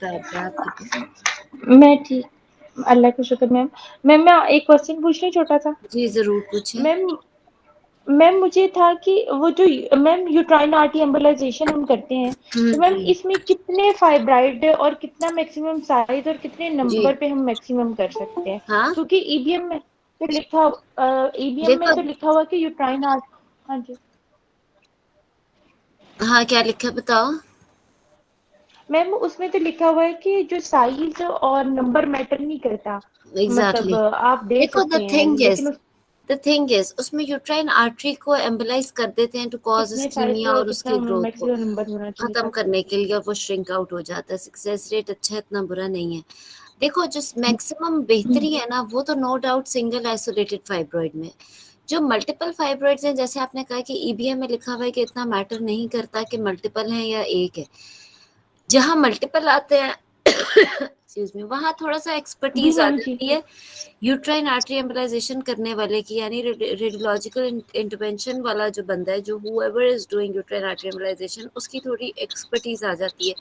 बताओ आप ठीक है? मैं ठीक, अल्लाह का शुक्र मैम। मैम मैं एक क्वेश्चन पूछ लूँ छोटा सा? जी जरूर पूछें। मैम मैम मुझे था कि वो जो मैम यूट्राइन आर्टरी एम्बोलाइजेशन हम करते हैं, तो मैम जी इसमें कितने फाइब्राइड और कितना मैक्सिमम साइज और कितने जी नंबर पे हम मैक्सिमम कर सकते हैं? हाँ क्योंकि ईबीएम में तो लिखा ईबीएम में देखो, तो लिखा हुआ कि यूट्राइन आर्ट। हाँ जी हाँ क्या लिखा है बताओ। मैम, उसमें तो लिखा हुआ है कि जो साइज और नंबर मैटर नहीं करता, मतलब एग्जैक्टली आप दे देखो, सकते हैं, लेकिन द थिंग इज उसमें यूट्राइन आर्टरी को एम्बलाइज कर देते हैं टू कॉज कितने साइज इस्कीमिया और और कितना उसके ग्रोथ को मैक्सिमम नंबर होना चाहिए खत्म ताकि। करने के लिए, और वो श्रिंक आउट हो जाता है। सक्सेस रेट अच्छा है, इतना बुरा नहीं है। देखो जो मैक्सिमम बेहतरी है ना, वो तो no doubt single isolated fibroid में। जो मल्टीपल फाइब्रॉइड्स हैं, जैसे आपने कहा कि ईबीएम में लिखा हुआ है कि इतना मैटर नहीं करता कि मल्टीपल है या एक है। जहां मल्टीपल आते हैं एक्सक्यूज मी, वहां थोड़ा सा जी एक्सपर्टीज आ मैम जी। जाती है यूट्राइन आर्टरी एम्बलाइजेशन करने वाले की, यानी रेडियोलॉजिकल इंटरवेंशन वाला जो बंदा है, जो whoever is doing uterine artery embolisation, उसकी थोड़ी एक्सपर्टीज आ जाती है।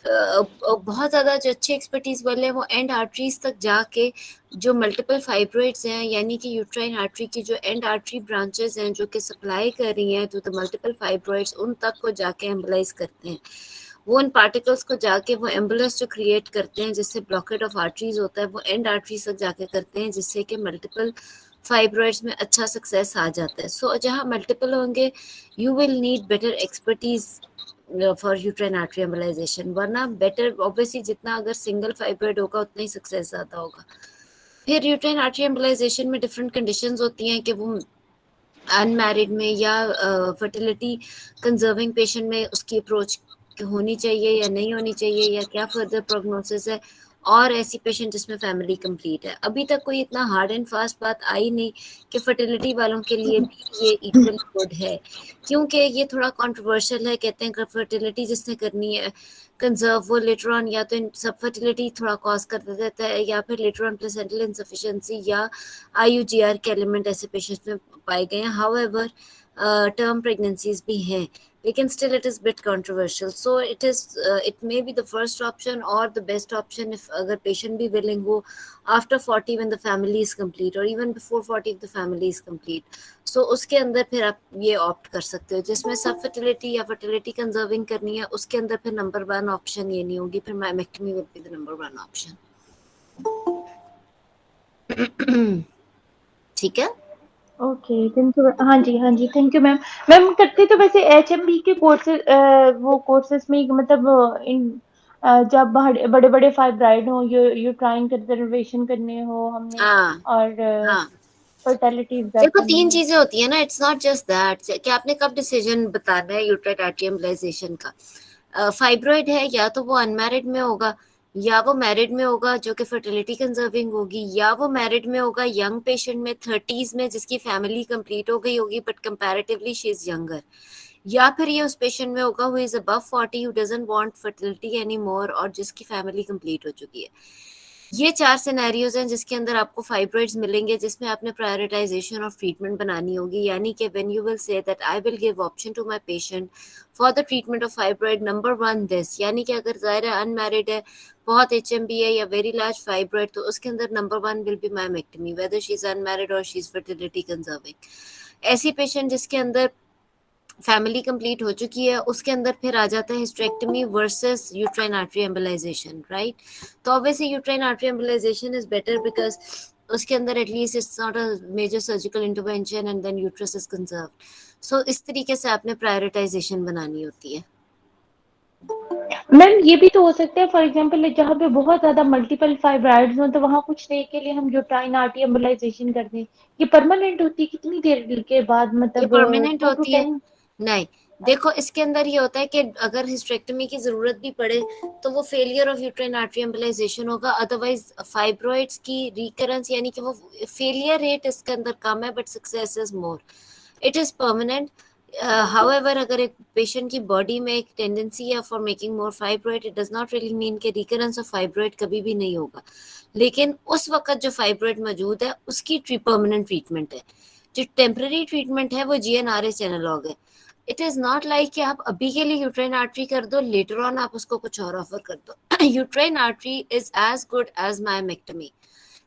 बहुत ज़्यादा जो अच्छे एक्सपर्टीज वाले हैं वो एंड आर्टरीज तक जाके जो मल्टीपल फाइब्रोइड्स हैं, यानी कि यूट्राइन आर्टरी की जो एंड आर्टरी ब्रांचेस हैं जो कि सप्लाई कर रही हैं तो द मल्टीपल फाइब्रोइड्स, उन तक को जाके एम्बलाइज करते हैं। वो उन पार्टिकल्स को जाके वो एम्बुलेंस जो क्रिएट करते हैं जिससे ब्लॉकेट ऑफ आर्टरीज होता है, वो एंड आर्टरीज तक जाके करते हैं, जिससे कि मल्टीपल फाइब्रॉइड्स में अच्छा सक्सेस आ जाता है। सो जहाँ मल्टीपल होंगे, you will need better expertise for uterine artery embolisation, वरना बेटर ऑब्वियसली जितना अगर सिंगल फाइब्रॉइड होगा उतना ही सक्सेस ज़्यादा होगा। फिर यूट्राइन आर्टरी एम्बलाइजेशन में डिफरेंट कंडीशंस होती हैं कि वो अनमैरिड में या फर्टिलिटी कंजर्विंग पेशेंट में उसकी अप्रोच होनी चाहिए या नहीं होनी चाहिए, या क्या फर्दर प्रोग्नोसिस है, और ऐसी पेशेंट जिसमें फैमिली कंप्लीट है। अभी तक कोई इतना हार्ड एंड फास्ट बात आई नहीं कि फर्टिलिटी वालों के लिए भी ये इक्वली गुड है, क्योंकि ये थोड़ा कंट्रोवर्शियल है। कहते हैं कि फर्टिलिटी जिसने करनी है कंजर्व, वो लेटर ऑन या तो सब फर्टिलिटी थोड़ा कॉज कर देता है, या फिर लेटर ऑन प्लेसेंटल इनसफिशिएंसी या आईयूजीआर के एलिमेंट ऐसे पेशेंट्स में पाए गए हैं। हाउएवर टर्म प्रेगनेंसीज भी हैं, लेकिन still it is bit controversial, so it may be the first option or the best option if अगर patient भी willing हो after 40 when the family is complete, or even before 40 if the family is complete, so उसके अंदर फिर आप ये opt कर सकते हो। जिसमें सब फर्टिलिटी या फर्टिलिटी कंजर्विंग करनी है, उसके अंदर फिर नंबर वन ऑप्शन ये नहीं होगी, फिर myomectomy will be the number one option. ठीक है। Okay, thank you. हाँ जी हाँ जी, थैंक यू मैम। मैम करते तो वैसे एचएमबी के कोर्सेज, वो कोर्सेज में मतलब इन जब बड़े बड़े फाइब्राइड हो, यूट्राइन कंजर्वेशन करने हो हमने, हाँ और हाँ, फर्टिलिटी ऑब्जर्व देखो करनी तीन हो। चीजें होती है ना, इट्स नॉट जस्ट दैट कि आपने कब डिसीजन बताना है यूट्राइन आर्टरी एम्बलाइजेशन का। फाइब्रॉइड है, या तो वो अनमैरिड में होगा या वो मैरिड में होगा जो कि फर्टिलिटी कंजर्विंग होगी, या वो मैरिड में होगा यंग पेशेंट में 30s में जिसकी फैमिली कंप्लीट हो गई होगी but comparatively she is younger, या फिर ये उस पेशेंट में होगा who is above 40 who doesn't want fertility any more और जिसकी फैमिली कंप्लीट हो चुकी है। ये चार सिनेरियोज हैं जिसके अंदर आपको फाइब्रॉइड्स मिलेंगे, जिसमें आपने प्रायोरिटाइजेशन ऑफ ट्रीटमेंट बनानी होगी। यानी कि when you will say that I will give option to my patient for the treatment of fibroid, number one this, यानी कि अगर जाहिर है अनमैरिड है, बहुत एचएमबी है या वेरी लार्ज फाइब्रॉइड, तो उसके अंदर number one will be myomectomy whether she is unmarried और शी इज फर्टिलिटी कंजर्विंग। ऐसी पेशेंट जिसके अंदर फैमिली कंप्लीट हो चुकी है, उसके अंदर फिर आ जाता है hysterectomy versus uterine artery embolisation, right. तो obviously uterine artery embolisation is better because उसके अंदर at least it's not a major surgical intervention and then uterus is conserved. So इस तरीके से आपने प्रायोरिटाइजेशन बनानी होती है। मैम ये भी तो हो सकता है, फॉर एग्जांपल जहाँ पे बहुत ज्यादा मल्टीपल फाइब्राइड्स हो तो वहाँ कुछ देर के लिए हम यूट्राइन आर्टरी एम्बोलाइजेशन कर दें। ये परमानेंट होती है कितनी देर के बाद, ये मतलब परमानेंट टू टू होती है? टेन नहीं, देखो इसके अंदर ये होता है कि अगर हिस्टेरेक्टमी की जरूरत भी पड़े तो वो फेलियर ऑफ यूट्राइन आर्टरी एम्बलाइजेशन होगा, अदरवाइज फाइब्रॉइड्स की रिकरेंस, यानी कि वो फेलियर रेट इसके अंदर कम है but success is more, it is permanent. However अगर एक पेशेंट की बॉडी में एक टेंडेंसी है for making more fibroid, it does not really mean कि रिकरेंस ऑफ फाइब्रॉइड कभी भी नहीं होगा, लेकिन उस वक्त जो फाइब्रॉइड मौजूद है उसकी परमानेंट ट्रीटमेंट है। जो टेम्पररी ट्रीटमेंट है वो जीएनआरएस एनालॉग है। इट इज नॉट लाइक कि आप अभी के लिए यूट्राइन आर्टरी कर दो, लेटर ऑन आप उसको कुछ और ऑफर कर दो। Uterine artery is as good as myomectomy.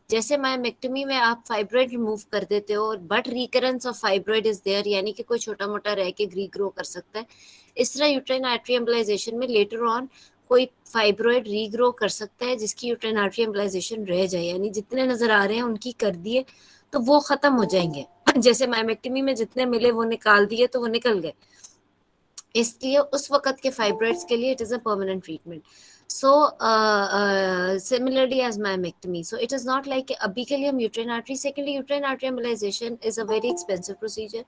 जैसे मायोमेक्टमी में आप फाइब्रॉइड रिमूव कर देते हो but recurrence of fibroid is there, यानी कि कोई छोटा मोटा रह के रीग्रो कर सकता है, इस तरह यूट्राइन आर्टरी एम्बोलाइजेशन में लेटर ऑन कोई फाइब्रॉइड रीग्रो कर सकता है जिसकी यूट्राइन आर्टरी एम्बोलाइजेशन रह जाए, यानी जितने नजर आ रहे हैं उनकी कर दिए तो वो खत्म हो जाएंगे। जैसे मायोमेक्टमी में जितने मिले वो निकाल दिए तो वो निकल गए, इसलिए उस वक्त के फाइब्रॉइड्स के लिए it is a permanent treatment. So similarly as myomectomy, so it is not like अभी के लिए हम uterine artery, secondly uterine artery embolization is a very expensive procedure.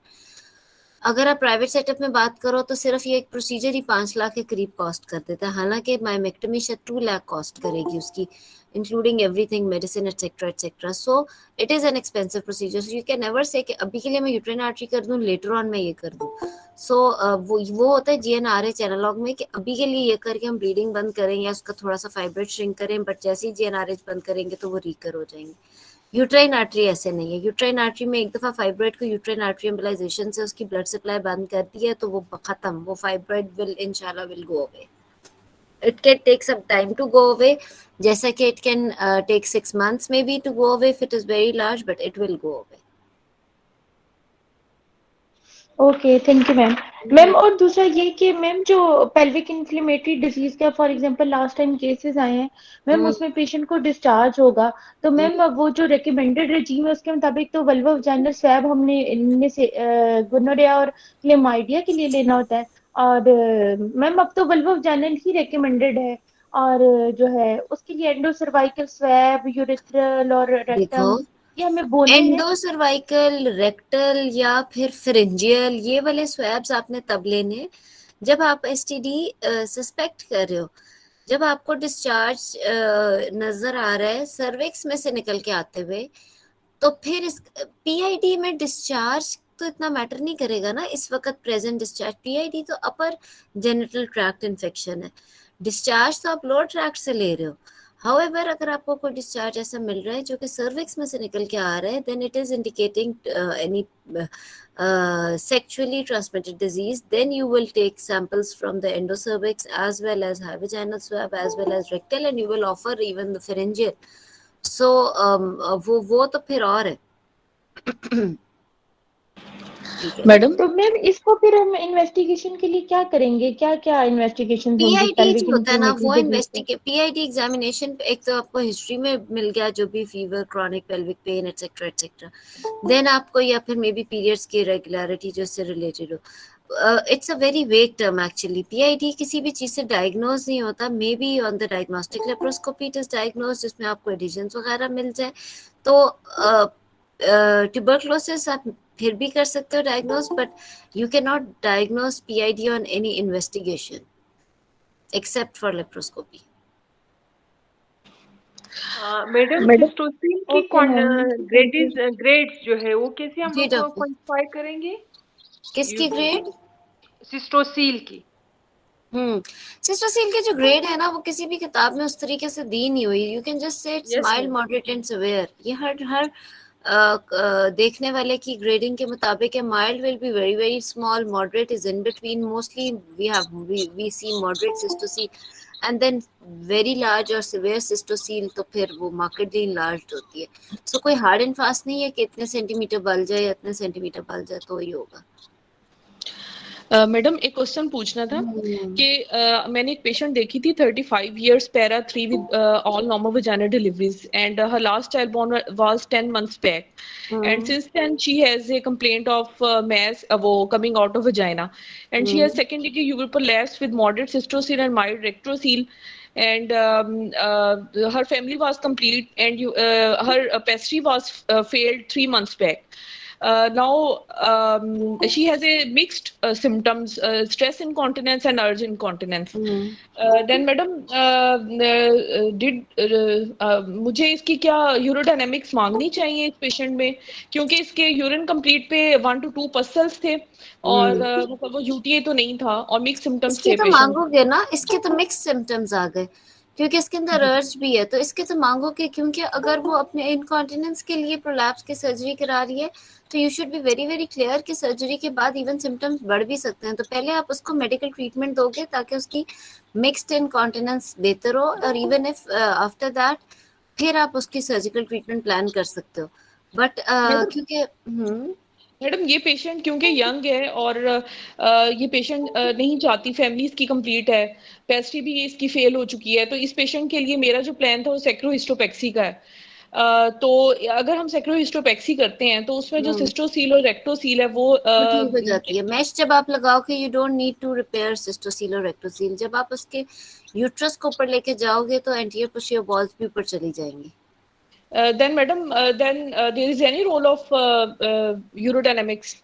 अगर आप प्राइवेट सेटअप में बात करो तो सिर्फ ये एक प्रोसीजर ही 5 लाख के करीब कॉस्ट कर देता है, हालांकि मायोमेक्टमी शायद 2 लाख कॉस्ट करेगी उसकी, including everything, medicine etcetera etcetera. So it is an expensive procedure, so you can never say कि अभी के लिए मैं यूट्राइन आर्टरी कर दूं, लेटर ऑन मैं ये कर दूं। सो वो होता है जीएनआरएच एनालॉग में कि अभी के लिए ये करके हम ब्लीडिंग बंद करें या उसका थोड़ा सा फाइब्रॉइड श्रिंक करें, बट जैसे ही जीएनआरएच बंद करेंगे तो वो रिकर हो जाएंगे। यूट्राइन आर्टरी ऐसे नहीं है, यूट्राइन आर्टरी में एक दफा फाइब्रॉइड को यूट्राइन आर्टरी एम्बोलाइजेशन से उसकी ब्लड सप्लाई बंद कर दी है तो वो खत्म, वो फाइब्रॉइड विल इंशाल्लाह will go away. It can take some time to go away, जैसा कि it can take 6 months maybe to go away if it is very large, but it will go away. Okay, thank you ma'am. Ma'am और दूसरा ये कि ma'am जो pelvic inflammatory disease का for example last time cases आए हैं ma'am, उसमें patient को डिस्चार्ज होगा तो मैम वो जो रिकमेंडेड रेजीम है उसके मुताबिक तो वल्वा वजाइनल स्वैब हमने इनमें से गोनोरिया और क्लेमाइडिया के लिए लेना होता है, और मैम अब तो वल्वा वजाइनल ही रिकमेंडेड है, और जो है उसके लिए एंडो सर्वाइकल स्वैब, यूरेथ्रल और देखो, रेक्टम ये हमें बोने हैं। एंडोसर्वाइकल, रेक्टल या फिर फेरेंजियल, ये वाले स्वैब्स आपने तब लेने जब आप एसटीडी सस्पेक्ट कर रहे हो, जब आपको डिस्चार्ज नजर आ रहा है सर्विक्स में से निकल के आते हुए, तो फिर इस पीआईडी में डिस्चार्ज तो इतना मैटर नहीं करेगा ना इस वक्त प्रेजेंट डिस्चार्ज। पीआईडी तो अपर जेनिटल ट्रैक्ट इन्फेक्शन है, डिस्चार्ज तो आप लोअर ट्रैक्ट से ले रहे हो। हाउएवर अगर आपको कोई डिस्चार्ज ऐसा मिल रहा है जो कि सर्विक्स में से निकल के आ रहा है, then it is indicating any sexually transmitted disease, then you will take samples from the endocervix as well as high vaginal swab as well as rectal, and you will offer even the pharyngeal. So वो तो फिर और है। Madam तो ma'am इसको फिर हम investigation के लिए क्या करेंगे, क्या क्या इन्वेस्टिगेशन होंगी पीआईडी पेल्विक जो होता है ना इन्फ्लेमेटरी वो डिजीज पे? पीआईडी एग्जामिनेशन एक तो आपको हिस्ट्री में मिल गया जो भी fever, chronic pelvic pain etcetera etcetera, then आपको या फिर मे बी पीरियड्स की इरेगुलरिटी जो इससे रिलेटेड हो। It's a very vague term actually. PID किसी भी चीज से डायग्नोज नहीं होता, maybe on the diagnostic laparoscopy it is diagnose, जिसमें आपको एडिशंस वगैरह मिल जाए तो ट्यूबरकुलोसिस आप फिर भी कर सकते हो diagnose, but you can not diagnose PID on any investigation except for laparoscopy. Madam cystocele की ओके मैम, ग्रेड्स जो है वो कैसे हम जी लोग डॉक्टर, क्वांटिफाई करेंगे? किसकी ग्रेड? सिस्टोसिल की। सिस्टोसिल के जो ग्रेड है ना वो किसी भी किताब में उस तरीके से दी नहीं हुई। You can just say it's Yes, mild, ma'am. Moderate and severe. ये हर देखने वाले की ग्रेडिंग के मुताबिक है। Mild will be very very small, moderate is in between, mostly we see moderate cystocele, and then very large और severe cystocele तो फिर वो मार्केटली लार्ज होती है। सो कोई हार्ड एंड फास्ट नहीं है कि इतने सेंटीमीटर बल जाए या इतने सेंटीमीटर बल जाए तो ही होगा। मैडम एक क्वेश्चन पूछना था कि मैंने एक पेशेंट देखी थी 35 years para 3 with all normal vaginal deliveries and her last child born was 10 months back and since then she has a complaint of mass वो coming out of vagina and she has second degree uveal prolapse with moderate cystocele and mild rectocele and her family was complete and her pessary was failed 3 months back. Now she has a mixed symptoms, stress incontinence and urge incontinence. Then madam मुझे इसकी क्या यूरोडायनेमिक्स मांगनी चाहिए इस patient में, क्योंकि इसके urine complete पे 1 to 2 पसल्स थे और मतलब वो यूटीए तो नहीं था और मिक्स सिम्टम्स इसके थे तो पेशेंट। मांगोगे ना, इसके तो मिक्स सिम्टम्स आ गए। क्योंकि इसके अंदर अर्ज भी है, तो इसके तो मांगोगे, क्योंकि अगर वो अपने इनकॉन्टिनेंस के लिए प्रोलैप्स की सर्जरी करा रही है तो you should be very very clear कि सर्जरी के बाद इवन सिम्टम्स बढ़ भी सकते हैं, तो पहले आप उसको मेडिकल ट्रीटमेंट दोगे ताकि उसकी मिक्स्ड इनकॉन्टिनेंस बेहतर हो, और इवन इफ आफ्टर दैट फिर आप उसकी सर्जिकल ट्रीटमेंट प्लान कर सकते हो। बट क्योंकि मैडम ये पेशेंट क्योंकि यंग है और ये पेशेंट नहीं चाहती, फैमिली इसकी कंप्लीट है, पेस्ट्री भी इसकी फेल हो चुकी है, तो इस पेशेंट के लिए मेरा जो प्लान था वो सेक्रोहिस्टोपेक्सी का है। तो अगर हम सेक्रोहिस्टोपेक्सी करते हैं तो उसमें जो सिस्टोसील और रेक्टोसील है वो ठीक हो जाती है। मैश जब आप लगाओगे you don't need to repair cystocele और रेक्टोसील, जब आप उसके यूट्रस को ऊपर लेके जाओगे तो एंटीरियर पोस्टीरियर वॉल्स भी ऊपर चली जाएंगी। then madam then there is any role of urodynamics?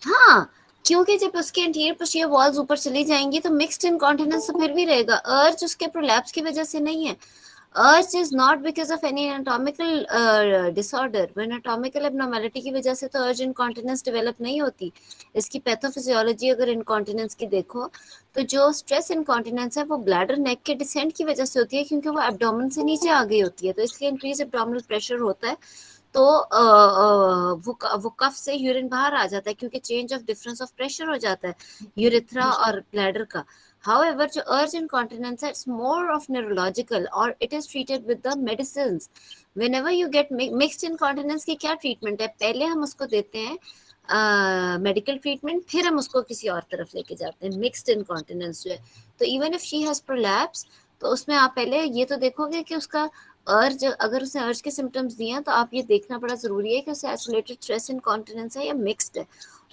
हाँ, क्योंकि जब उसके एंटीरियर पोस्टीरियर वॉल्स ऊपर चली जाएंगी तो मिक्स्ड इनकॉन्टिनेंस तो फिर भी रहेगा। अर्ज उसके प्रोलैप्स की वजह से नहीं है, अर्ज is not because of any anatomical disorder. वो एनाटॉमिकल एब्नॉर्मैलिटी की वजह से तो अर्ज इनकॉन्टिनेंस डेवलप नहीं होती। इसकी पैथोफिजियोलॉजी अगर इनकॉन्टिनेंस की देखो तो जो स्ट्रेस इनकॉन्टिनेंस है वो ब्लैडर नेक के डिसेंट की वजह से होती है, क्योंकि वो एब्डोमेन से नीचे आ गई होती है, तो इसलिए इंक्रीज एब्डोमिनल प्रेशर होता है, तो वो कफ से यूरिन बाहर आ जाता है, क्योंकि change of difference of pressure हो जाता है यूरेथ्रा और ब्लैडर का। However, जो urge incontinence है, it's more of neurological or it is treated with the medicines. Whenever you get mixed incontinence की क्या ट्रीटमेंट है, पहले हम उसको देते हैं मेडिकल ट्रीटमेंट, फिर हम उसको किसी और तरफ लेके जाते हैं। मिक्स्ड इनकॉन्टिनेंस जो है, तो even if she has prolapse तो उसमें आप पहले ये तो देखोगे कि उसका अर्ज, अगर उसने अर्ज के सिम्टम्स दिए हैं तो आप ये देखना बड़ा जरूरी है कि उसे आइसोलेटेड स्ट्रेस इनकॉन्टिनेंस है या मिक्स्ड है,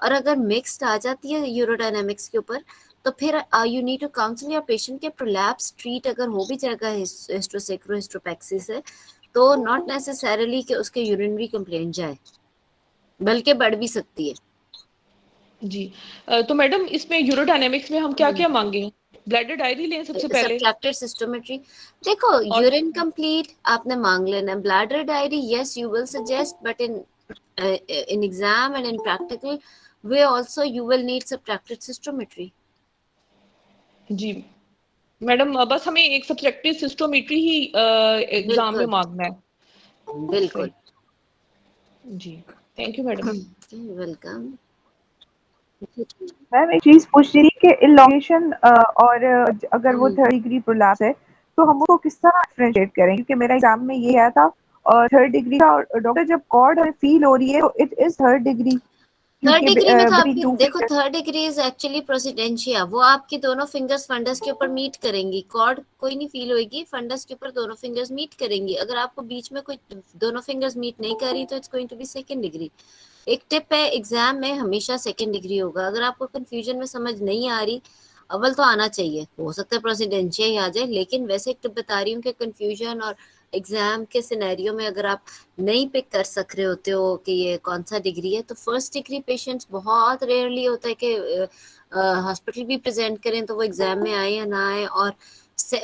और अगर मिक्स्ड आ जाती है यूरोडायनामिक्स के ऊपर तो फिर you need to counsel your patient के प्रोलैप्स ट्रीट अगर हो भी जाएगा हिस्टोसेक्रोहिस्टोपेक्सी से, तो नॉट नेसेसरीली कि उसके यूरिनरी कंप्लेंट जाए, बल्कि बढ़ भी सकती है। जी तो मैडम इसमें यूरोडायनेमिक्स में हम क्या क्या मांगे? ब्लैडर डायरी लें सबसे पहले, सब्ट्रैक्टेड सिस्टोमेट्री। देखो यूरिन कंप्लीट आपने मांग लेना है, bladder diary yes you will suggest, but in exam and in practical way also you will need subtracted cystometry. जी मैडम बस हमें एक सब्ट्रैक्टेड सिस्टोमेट्री ही एग्जाम में मांगना है। बिल्कुल जी thank you madam. Welcome. Ma'am एक चीज पूछ रही कि इलॉन्गेशन और अगर वो 3rd डिग्री प्रोलैप्स है तो हम उसको किस तरह डिफरेंशिएट करें, क्योंकि मेरा एग्जाम में ये आया था और 3rd डिग्री का, और डॉक्टर जब कॉर्ड हमें फील हो रही है तो it is 3rd degree. 3rd degree में तो आपकी देखो 3rd डिग्री इज एक्चुअली प्रोसिडेंशिया, वो आपकी दोनों फिंगर्स फंडस के ऊपर मीट करेंगी, कॉर्ड कोई नहीं फील होगी, फंडस के ऊपर दोनों फिंगर्स मीट करेंगी। अगर आपको बीच में कोई दोनों फिंगर्स मीट नहीं कर रही तो it's going to be 2nd degree. एक टिप है, एग्जाम में हमेशा 2nd डिग्री होगा। अगर आपको कंफ्यूजन में समझ नहीं आ रही, अव्वल तो आना चाहिए, हो सकता है प्रेसिडेंशिया ही आ जाए, लेकिन वैसे एक टिप बता रही हूँ कि कंफ्यूजन और एग्जाम के सिनेरियो में अगर आप नहीं पिक कर सक रहे होते हो कि ये कौन सा डिग्री है, तो 1st डिग्री पेशेंट्स बहुत रेयरली होता है कि हॉस्पिटल भी प्रेजेंट करें तो वो एग्जाम में आए या ना आए, और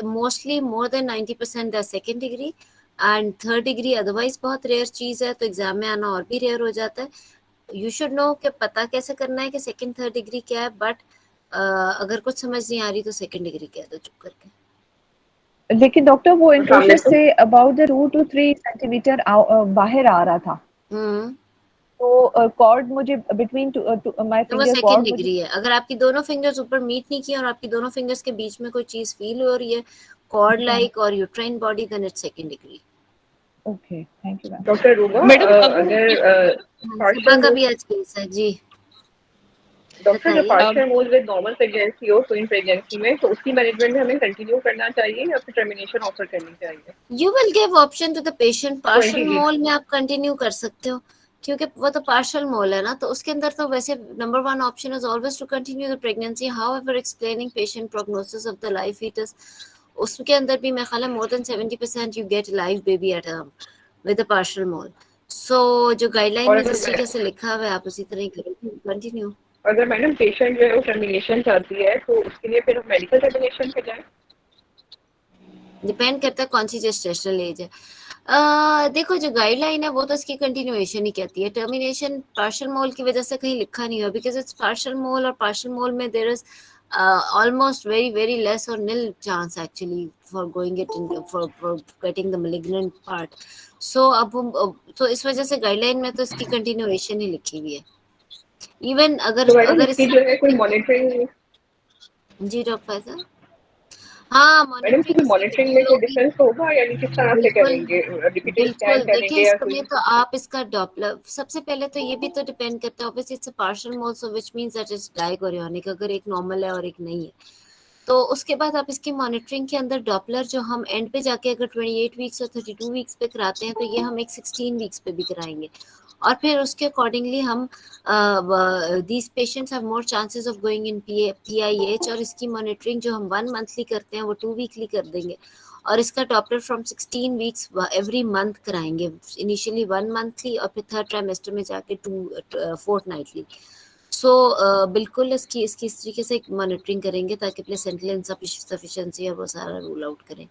mostly more than 90% the 2nd degree and 3rd degree otherwise बहुत रेयर चीज है, तो एग्जाम में आना और भी रेयर हो जाता है। यू शुड नो कि पता कैसे करना है कि 2nd 3rd डिग्री क्या है, बट अगर कुछ समझ नहीं आ रही तो 2nd डिग्री कह दो चुप करके। लेकिन डॉक्टर वो इंट्रोसिस say about the 2 to 3 centimetre बाहर आ रहा था, तो कॉर्ड मुझे बिटवीन माय तो वो फिंगर 2nd डिग्री है। अगर आपकी दोनों फिंगर्स ऊपर मीट नहीं किए और आपकी दोनों फिंगर्स के बीच में कोई चीज फील हो रही है कॉर्ड लाइक और uterine body, then it's 2nd degree. Okay thank you ma'am. Doctor Ruba madam अगर सुबह का भी आज केस है जी। डॉक्टर जो partial mole with normal pregnancy हो, ट्विन प्रेगनेंसी में, तो उसकी मैनेजमेंट में हमें कंटिन्यू करना चाहिए या फिर टर्मिनेशन ऑफर करनी चाहिए? You will give option to the patient. Partial mole में आप कंटिन्यू कर सकते हो क्योंकि वो तो पार्शियल मोल है ना, तो उसके अंदर तो वैसे number 1 option is always to continue the pregnancy, however explaining patient prognosis of the live foetus, उसके अंदर भी मैं ख्याल है more than 70% you get live baby at home with a partial mole. So जो गाइडलाइन में जिस तरीके से लिखा हुआ है आप उसी तरह ही करो, कंटिन्यू। अगर मैडम पेशेंट जो है वो टर्मिनेशन चाहती है तो उसके लिए फिर मेडिकल टर्मिनेशन पे जाए? डिपेंड करता है कौन सी जेस्टेशनल एज है। देखो जो गाइडलाइन है वो तो इसकी कंटिन्यूएशन ही कहती है, टर्मिनेशन पार्शियल मोल की वजह से कहीं लिखा नहीं हुआ, बिकॉज इट्स पार्शियल मोल और पार्शियल मोल में there is almost very less or nil chance actually for going it in, for getting the malignant part. So अब हम तो इस वजह से गाइडलाइन में तो इसकी कंटिन्यूएशन ही लिखी हुई है. इवन अगर तो मैडम अगर इसकी जो है कोई मॉनिटरिंग, जी डॉक्टर फैजल, हाँ मैडम इसकी मॉनिटरिंग मॉनिटरिंग में कोई डिफरेंस होगा, यानी किस तरह से बिल्कुल करेंगे, रिपीटेड स्कैन बिल्कुल. देखिए करेंगे या कोई? इसमें तो आप इसका डॉपलर सबसे पहले तो ये भी तो डिपेंड करता है. Obviously it's a partial mole, so which means that is dichorionic. अगर एक नॉर्मल है और एक नहीं है तो उसके बाद आप इसकी मॉनिटरिंग के अंदर डॉपलर जो हम एंड पे जाके अगर 28 वीक्स और 32 वीक्स पे कराते हैं तो ये हम एक 16 वीक्स पे भी कराएंगे. और फिर उसके अकॉर्डिंगली हम these patients have more chances of going in PIH. और इसकी मॉनिटरिंग जो हम 1 मंथली करते हैं वो 2 वीकली कर देंगे. और इसका Doppler from 16 weeks every month कराएंगे. इनिशियली 1 मंथली और फिर थर्ड ट्राइमेस्टर में जाके 2 फोर्टनाइटली. सो बिल्कुल इसकी इस तरीके से मॉनिटरिंग करेंगे ताकि प्लेसेंटल इनसफिशिएंसी और वो सारा रूल आउट करें.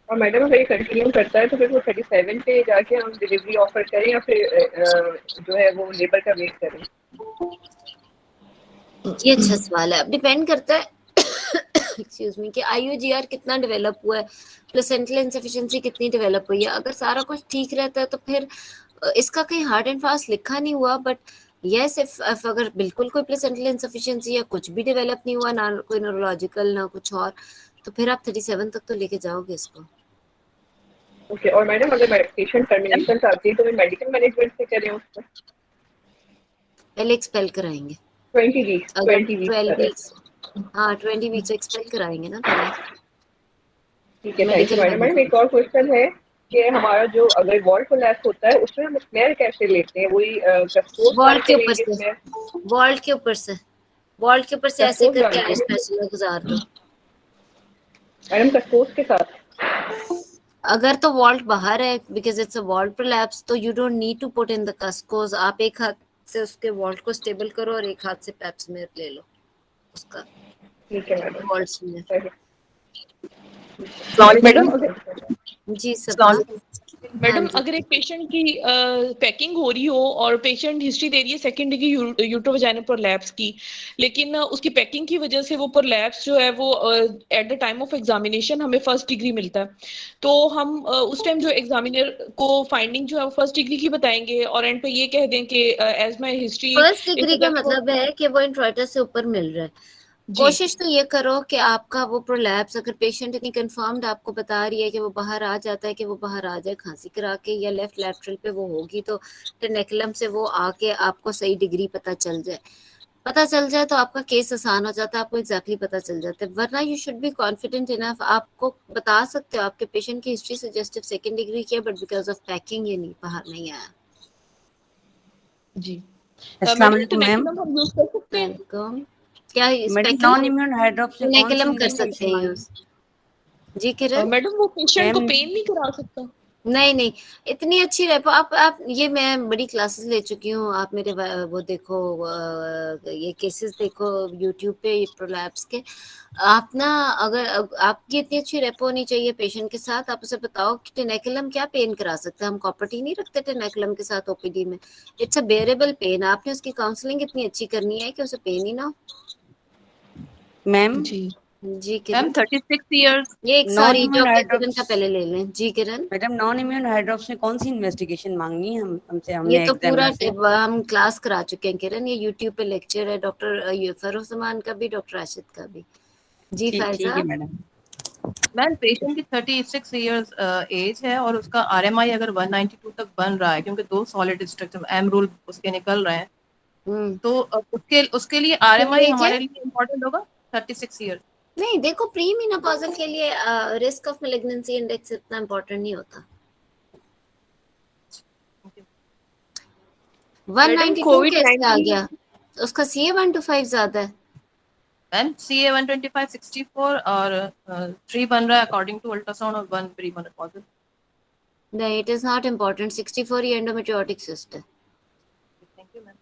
और मैडम अगर ये कंटिन्यू करता है तो फिर वो 37 पे जाके हम डिलीवरी ऑफर करें या फिर जो है वो लेबर का वेट करें? ये अच्छा सवाल है. अब डिपेंड करता है एक्सक्यूज मी कि IUGR कितना डेवलप हुआ है, प्लेसेंटल इनसफिशिएंसी कितनी डेवलप हुई है. अगर सारा कुछ ठीक रहता है तो फिर इसका कहीं हार्ड एंड फास्ट लिखा नहीं हुआ. बट यस इफ अगर बिल्कुल कोई प्लेसेंटल इनसफिशिएंसी या कुछ भी डेवलप नहीं हुआ, ना कोई न्यूरोलॉजिकल ना कुछ और, तो फिर आप 37 तक तो लेके जाओगे इसको. ओके. और मैडम अगर पेशेंट टर्मिनेशन चाहती है तो मैं मेडिकल मैनेजमेंट से करें उसको? पहले एक्सपेल कराएंगे 20 वीक्स अगर 20 वीक्स 12 करें? वीक्स. हाँ 20 वीक्स एक्सपेल कराएंगे ना पहले. ठीक है. Thank you medical madam. Madam एक मैनेजमेंट और क्वेश्चन है कि हमारा जो अगर वॉल कोलैप्स होता है उसमें हम स्मेयर कैसे लेते हैं? वही कस्कोस मार वॉल्ट के के ऊपर लेंगे से स्मेयर? वॉल्ट के ऊपर से वॉल्ट के ऊपर से ऐसे कस्कोस करके डालेंगे स्पेचुला गुजार दो. मैडम, कस्कोस के साथ? अगर तो वॉल्ट बाहर है because it's a vault prolapse तो you don't need to put in the Cusco's. आप एक हाथ से उसके वॉल्ट को स्टेबल करो और एक हाथ से पैप स्मेयर ले लो उसका ठीक है मैडम. Vault smear. मैडम अगर जी सपना. हाँ मैडम जी. अगर एक पेशेंट की पैकिंग हो रही हो और पेशेंट हिस्ट्री दे रही है सेकेंड डिग्री यूट्रोवाजाइनल प्रोलैप्स की, लेकिन उसकी पैकिंग की वजह से वो प्रोलैप्स जो है वो eight the time of examination हमें फर्स्ट डिग्री मिलता है, तो हम उस टाइम जो एग्जामिनर को फाइंडिंग जो है वो फर्स्ट डिग्री की बताएंगे और एंड पे ये कह दें कि as my history first degree का मतलब है कि वो इंट्राइटस से ऊपर मिल रहा है. कोशिश तो ये करो कि आपका वो प्रोलैप्स अगर पेशेंट इतनी कंफर्म्ड आपको बता रही है कि वो बाहर आ जाता है कि वो बाहर आ जाए खांसी करा के या लेफ्ट लैटरल पे वो होगी तो टेनेकुलम से वो आके आपको सही डिग्री पता चल जाए तो आपका केस आसान हो जाता है. आपको एग्जैक्टली पता चल जाता है. वरना you should be confident enough. आपको बता सकते हो आपके पेशेंट की हिस्ट्री सजेस्टिव सेकंड डिग्री की है बट बिकॉज ऑफ पैकिंग ये नहीं बाहर नहीं आया. जी. अस्सलाम मैडम वालेकुम मैम. टेनेकुलम हम यूज कर सकते हैं? वेलकम. क्या madam non immune high drop से कौन सी टेनेकुलम कर सकते इन्वेस्टिगेशन हैं मांगी? यूज. जी किरण. मैडम वो पेशेंट को मैम पेन नहीं करा सकता? नहीं इतनी अच्छी रेपो आप ये मैं बड़ी क्लासेस ले चुकी हूँ. आप मेरे वो देखो ये केसेस देखो YouTube पे प्रोलैप्स के. आप ना अगर आपकी इतनी अच्छी रेपो होनी चाहिए पेशेंट के साथ. आप उसे बताओ कि टेनेकुलम क्या पेन करा सकता है. हम कॉपर्टी नहीं रखते टेनेकुलम के साथ OPD में. It's a bearable pain. आपने उसकी काउंसलिंग इतनी अच्छी करनी है कि उसे पेन ही ना हो. मैम जी. जी मैम किरण. 36 इयर्स ये एक non sorry immune doctor hi Kiran का ड्रॉप्स पहले ले लें. जी Kiran. Madam non immune hydrops में कौन सी इन्वेस्टिगेशन मांगनी है हमसे ये हमने तो पूरा एग्जामिनर से? हम क्लास करा चुके हैं किरण. ये YouTube पे लेक्चर है डॉक्टर फरोजमान का भी डॉक्टर राशिद का भी. जी ठीक फायजा. है मैडम. मैम पेशेंट की 36 इयर्स एज है और उसका RMI अगर 192 तक बन रहा है क्योंकि 2 सॉलिड स्ट्रक्चर एम रूल उसके निकल रहे हैं, तो उसके लिए RMI एज है हमारे लिए इम्पोर्टेंट होगा. 36 इयर्स. नहीं. देखो प्री मेनोपॉजल के लिए रिस्क ऑफ मैलिग्नेंसी इंडेक्स इतना इम्पोर्टेंट नहीं होता. मैडम 192 कोविड कैसे आ 19 गया? उसका CA 125 ज्यादा है. मैम CA 125 64 और 3 बन रहा है अकॉर्डिंग टू अल्ट्रासाउंड और 1 प्री मेनोपॉजल. नहीं इट इज नॉट इम्पोर्टेंट. 64 ही एंडोमेट्रियोटिक सिस्ट है. Thank you ma'am.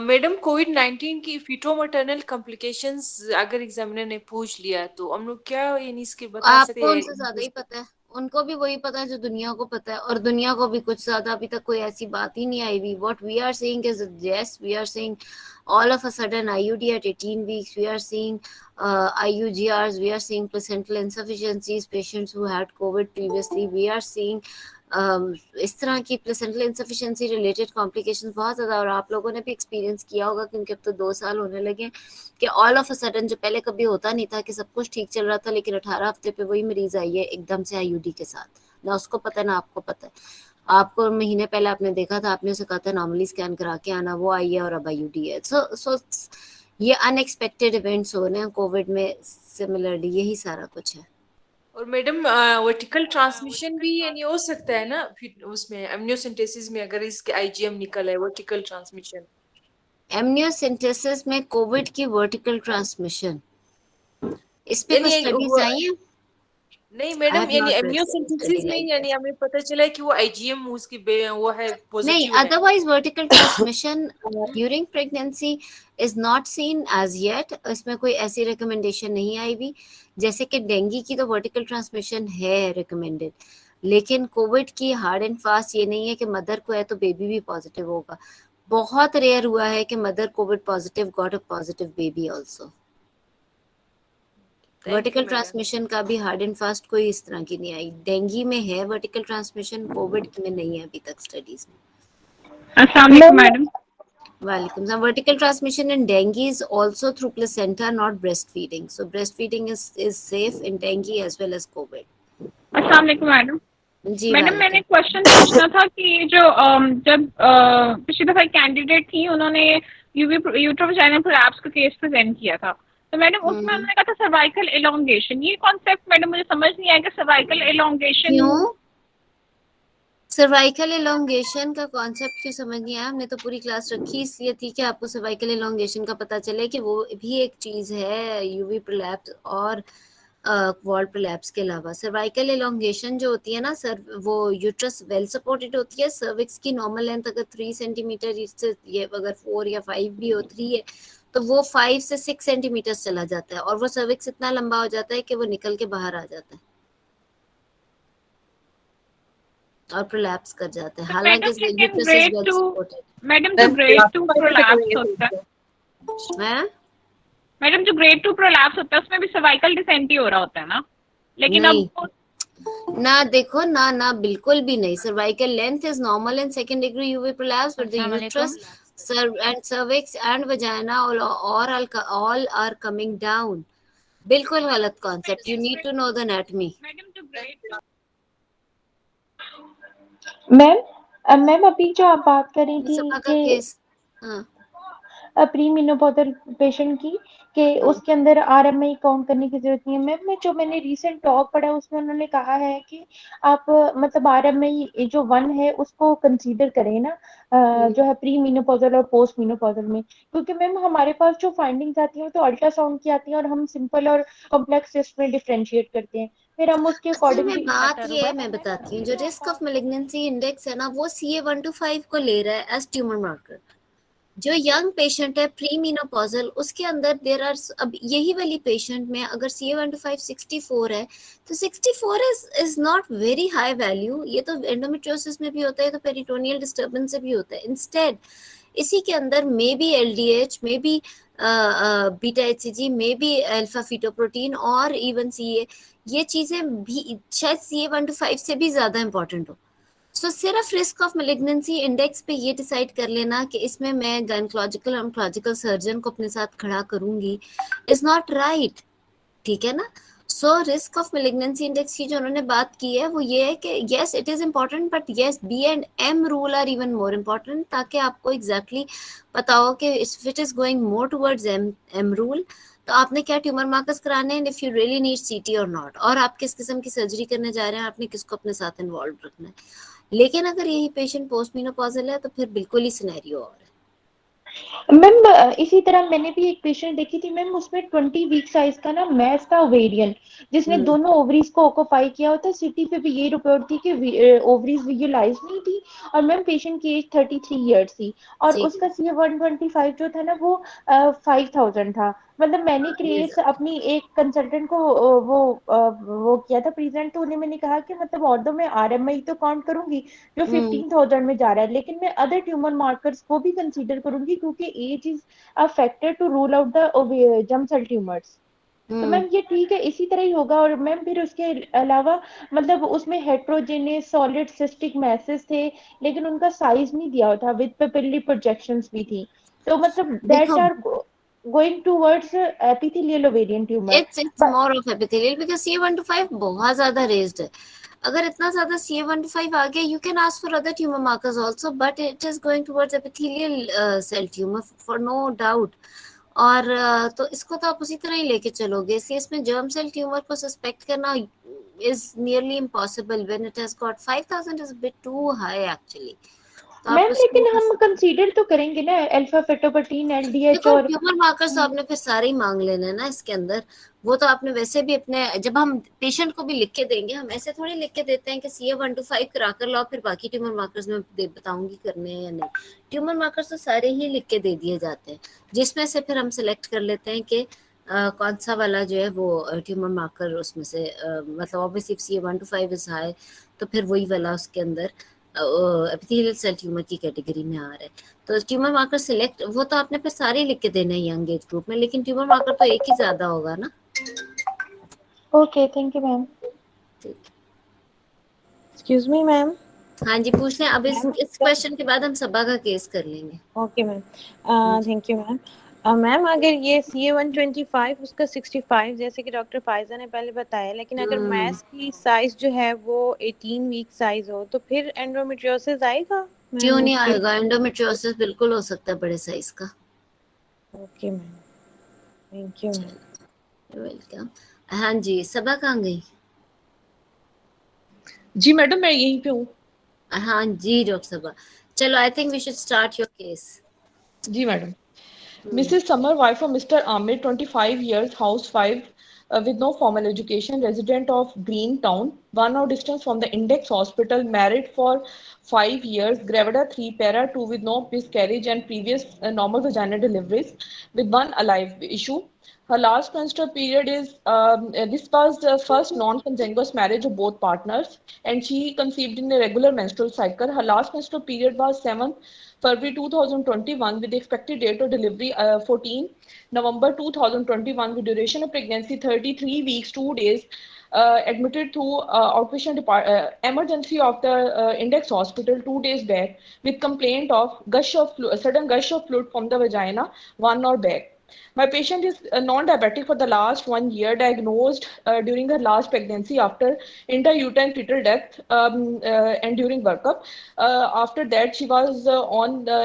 मैडम कोविड-19 की फीटो मैटरनल कॉम्प्लिकेशंस अगर एग्जामिनर ने पूछ लिया तो हम लोग क्या यानी इसके बता सकते आपको हैं? उनसे ज्यादा ही पता है. उनको भी वही पता है जो दुनिया को पता है, और दुनिया को भी कुछ ज्यादा अभी तक कोई ऐसी बात ही नहीं आई हुई. What we are seeing is yes, we are seeing all of a sudden IUD at 18 weeks. We are seeing IUGRs. We are seeing placental insufficiencies. Patients who had COVID previously. We are seeing इस तरह की placental insufficiency related complications बहुत ज़्यादा. और आप लोगों ने भी एक्सपीरियंस किया होगा क्योंकि अब तो 2 साल होने लगे कि ऑल ऑफ अ सडन, जो पहले कभी होता नहीं था कि सब कुछ ठीक चल रहा था, लेकिन 18 हफ्ते पे वही मरीज आई है एकदम से आईयूडी के साथ. ना उसको पता है ना आपको पता है. आपको महीने पहले आपने देखा था, आपने उसे कहा था नॉर्मली स्कैन करा के आना, वो आई है और अब आईयूडी है. सो ये अनएक्सपेक्टेड इवेंट्स हो रहे हैं कोविड में. सिमिलरली यही सारा कुछ है. और मैडम वर्टिकल ट्रांसमिशन भी यानी हो सकता है ना फिर उसमें एमनियोसेंटेसिस में, अगर इसके आईजीएम निकल है वर्टिकल ट्रांसमिशन. एमनियोसेंटेसिस में कोविड की वर्टिकल ट्रांसमिशन, इस पे कुछ स्टडीज आई हैं? नहीं मैडम, यानी एमनियोसेंटेसिस में यानी हमें पता चला है कि वो आईजीएम उसकी वो है पॉजिटिव नहीं, otherwise vertical transmission during pregnancy is not seen as yet. इसमें कोई ऐसी रिकमेंडेशन नहीं आई भी. जैसे कि डेंगू की तो वर्टिकल ट्रांसमिशन है रिकमेंडेड, लेकिन कोविड की हार्ड एंड फास्ट ये नहीं है कि मदर को है तो बेबी भी पॉजिटिव होगा. बहुत रेयर हुआ है कि mother Covid positive got a positive baby also. Vertical transmission का भी हार्ड एंड फास्ट कोई इस तरह की नहीं आई. डेंगू में है वर्टिकल ट्रांसमिशन, कोविड में नहीं है अभी तक स्टडीज में. अस्सलाम वालेकुम madam. Welcome. So vertical transmission in dengue is also through placenta, not breastfeeding. So breastfeeding is safe in dengue as well as COVID. अस्सलाम वालेकुम मैडम. जी मैडम, मैंने क्वेश्चन पूछना था कि जो जब पिछली दफा कैंडिडेट थी, उन्होंने यूट्रोवजाइनल प्रोलैप्स का केस प्रेजेंट किया था, तो मैडम उसमें उन्होंने कहा था सर्वाइकल एलोंगेशन. ये कॉन्सेप्ट मैडम मुझे समझ नहीं आया कि सर्वाइकल एलोंगेशन क्यों, सर्वाइकल एलोंगेशन का कॉन्सेप्ट क्यों समझ नहीं आया. हमने तो पूरी क्लास रखी इसलिए थी कि आपको सर्वाइकल एलोंगेशन का पता चले कि वो भी एक चीज है यूवी प्रोलैप्स और वॉल प्रोलैप्स के अलावा. सर्वाइकल एलोंगेशन जो होती है ना सर, वो यूट्रस वेल सपोर्टेड होती है. सर्विक्स की नॉर्मल लेंथ अगर 3 सेंटीमीटर, इससे ये अगर 4 या 5 भी हो, 3 है तो वो 5 से 6 सेंटीमीटर चला जाता है, और वो सर्विक्स इतना लंबा हो जाता है कि वो निकल के बाहर आ जाता है और प्रोलैप्स कर जाता है. हालांकि uterus is well supported. Madam जो ग्रेड 2 प्रोलैप्स होता है, मैडम जो ग्रेड 2 प्रोलैप्स होता है उसमें भी सर्वाइकल डिसेंट ही हो रहा होता है ना, लेकिन अब ना देखो ना बिल्कुल भी नहीं. Cervical length is normal in second degree UV prolapse, but the uterus and cervix and vagina all are coming down. बिल्कुल गलत concept. You need to know the anatomy. Ma'am अभी जो आप बात कर रही थी कि प्री मेनोपॉजल पेशेंट की कि उसके अंदर आरएमआई काउंट करने की जरूरत नहीं है. मैम मैंने रीसेंट टॉक पढ़ा उसमें उन्होंने कहा है कि आप मतलब आरएमआई जो 1 है उसको कंसीडर करें ना, जो है प्री मेनोपॉजल और पोस्ट मेनोपॉजल में, क्योंकि मैम हमारे पास जो फाइंडिंग्स आती हैं तो अल्ट्रासाउंड की आती हैं और हम सिंपल और कॉम्प्लेक्स टेस्ट में डिफरेंशिएट करते हैं, फिर हम उसके अकॉर्डिंगली. बात ये है, मैं बताती हूँ, जो रिस्क ऑफ मैलिग्नेंसी इंडेक्स है ना, वो CA125 को ले रहा है एज ट्यूमर मार्कर. जो यंग पेशेंट है प्री मेनोपॉजल, उसके अंदर देयर आर, अब यही वाली पेशेंट में अगर CA125 64 है तो 64 is not very high value. ये तो एंडोमेट्रियोसिस में भी होता है, तो पेरिटोनियल डिस्टर्बेंस से भी होता है. इंस्टेड इसी के अंदर may be LDH, may be beta HCG, may be alpha fetoprotein और इवन CA, ये चीजें भी शायद CA125 से भी ज्यादा इंपॉर्टेंट हो. सो सिर्फ रिस्क ऑफ मैलिग्नेंसी इंडेक्स पे ये डिसाइड कर लेना कि इसमें मैं गायनेकोलॉजिकल ऑन्कोलॉजिकल सर्जन को अपने साथ खड़ा करूंगी इज नॉट राइट. ठीक है ना. So risk of malignancy index की जो उन्होंने बात की है वो ये है कि yes it is important, but yes B and M rule are even more important, ताकि आपको एग्जैक्टली पता हो कि if it is going more towards M rule तो आपने क्या ट्यूमर मार्कर्स कराने हैं, if you really need CT और नॉट, और आप किस किस्म की सर्जरी करने जा रहे हैं, आपने किसको अपने साथ इन्वॉल्व रखना है. लेकिन अगर यही पेशेंट पोस्ट मेनोपॉजल है तो फिर बिल्कुल ही सिनेरियो और है. मैम इसी तरह मैंने भी एक पेशेंट देखी थी मैम, उसमें 20 वीक साइज का ना मैस था ओवेरियन, जिसने दोनों ओवरीज को ऑक्यूपाई किया होता. सिटी पे भी ये रिपोर्ट थी कि ओवरीज विजुअलाइज नहीं थी, और मैम पेशेंट की एज 33 इयर्स थी, और उसका CA125 जो था ना वो 5000 था. मतलब मैंने केस अपनी एक कंसल्टेंट को वो किया था प्रेजेंट, तो उन्हें मैंने कहा कि मतलब ऑल्दो मैं आरएमआई तो काउंट करूंगी जो 15,000 में जा रहा है, लेकिन मैं अदर ट्यूमर मार्कर्स को भी कंसीडर करूंगी क्योंकि age is a factor to rule out the germ cell tumours. तो मैम ये ठीक है, इसी तरह ही होगा। और मैम फिर उसके अलावा मतलब उसमें हेट्रोजेनियस सॉलिड सिस्टिक मैसेज थे, लेकिन उनका साइज नहीं दिया था, विद पेपिलरी प्रोजेक्शंस भी थी, तो मतलब दैट देखो, are going towards epithelial ovarian tumour. It's more of epithelial because CA125 बहुत ज्यादा रेज्ड है। अगर इतना ज्यादा CA125 आ गया, you can ask for other tumour markers also, but it is going towards epithelial cell tumour for no doubt. और तो इसको तो आप उसी तरह ही लेके चलोगे, इसलिए इसमें जर्म सेल ट्यूमर को सस्पेक्ट करना is nearly impossible when it has got 5000 is a bit too high actually. तो आप मैम उसको लेकिन हम कंसीडर तो करेंगे ना अल्फा फेटोप्रोटीन, एलडीएच देखो, और ट्यूमर मार्कर्स तो आपने फिर सारे ही मांग लेने ना इसके अंदर। वो तो आपने वैसे भी अपने, जब हम पेशेंट को भी लिख के देंगे, हम ऐसे थोड़ी लिख के देते हैं कि CA125 करा कर लाओ, फिर बाकी ट्यूमर मार्कर्स में बताऊंगी करने हैं या नहीं। ट्यूमर मार्कर्स तो सारे ही लिख के दे दिए जाते हैं, जिसमें से फिर हम सिलेक्ट कर लेते हैं कि कौन सा वाला जो है वो ट्यूमर मार्कर उसमें से मतलब ऑब्वियसली CA125 इज हाई, तो फिर वही वाला उसके अंदर एपिथेलियल सेल ट्यूमर की कैटेगरी में आ रहा है। तो ट्यूमर मार्कर सिलेक्ट, वो तो आपने फिर सारे लिख के देने हैं यंग एज ग्रुप में, लेकिन ट्यूमर मार्कर तो एक ही ज्यादा होगा ना। Okay, thank you ma'am. ठीक, एक्सक्यूज मी मैम। हाँ जी पूछ लें। अब इस क्वेश्चन के बाद हम सबा का केस कर लेंगे। Okay ma'am, thank you ma'am. Ma'am अगर ये CA125 उसका 65 जैसे कि डॉक्टर फायजा ने पहले बताया, लेकिन अगर मैस की साइज जो है वो 18 वीक साइज हो तो फिर एंडोमेट्रियोसिस आएगा? क्यों नहीं आएगा, एंडोमेट्रियोसिस बिल्कुल हो सकता है बड़े साइज का। Okay ma'am, thank you ma'am. Welcome. हाँ जी, सबा कहाँ गई? जी मैडम मैं यहीं पे हूँ। हाँ जी डॉक्टर सबा, चलो I think we should start your case. जी madam. Mrs. Summer, wife of Mr. Ahmed, 25 years, housewife with no formal education, resident of Greentown, 1 hour distance from the Index Hospital, married for 5 years, gravida 3, para 2 with no miscarriage and previous normal vaginal deliveries with 1 alive issue. Her last menstrual period is, this was the first non-consanguineous marriage of both partners, and she conceived in a regular menstrual cycle. Her last menstrual period was 7th February 2021 with the expected date of delivery 14 November 2021 with duration of pregnancy 33 weeks 2 days. Admitted to outpatient emergency of the Index Hospital 2 days back with complaint of sudden gush of fluid from the vagina, 1 hour back. My patient is non-diabetic for the last 1 year, diagnosed during her last pregnancy after intrauterine fetal death and during workup. After that, she was on the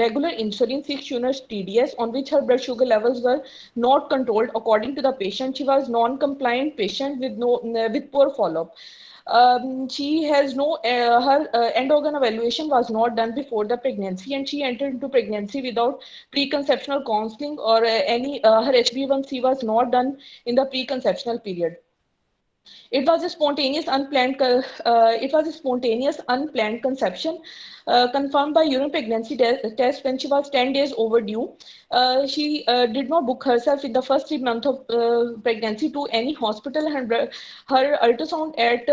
regular insulin 6 units TDS, on which her blood sugar levels were not controlled. According to the patient, she was non-compliant patient with poor follow-up. She has no her end organ evaluation was not done before the pregnancy, and she entered into pregnancy without preconceptional counseling or her HbA1c was not done in the preconceptional period. It was a spontaneous unplanned conception confirmed by urine pregnancy test when she was 10 days overdue. She did not book herself in the first 3 months of pregnancy to any hospital. Her ultrasound at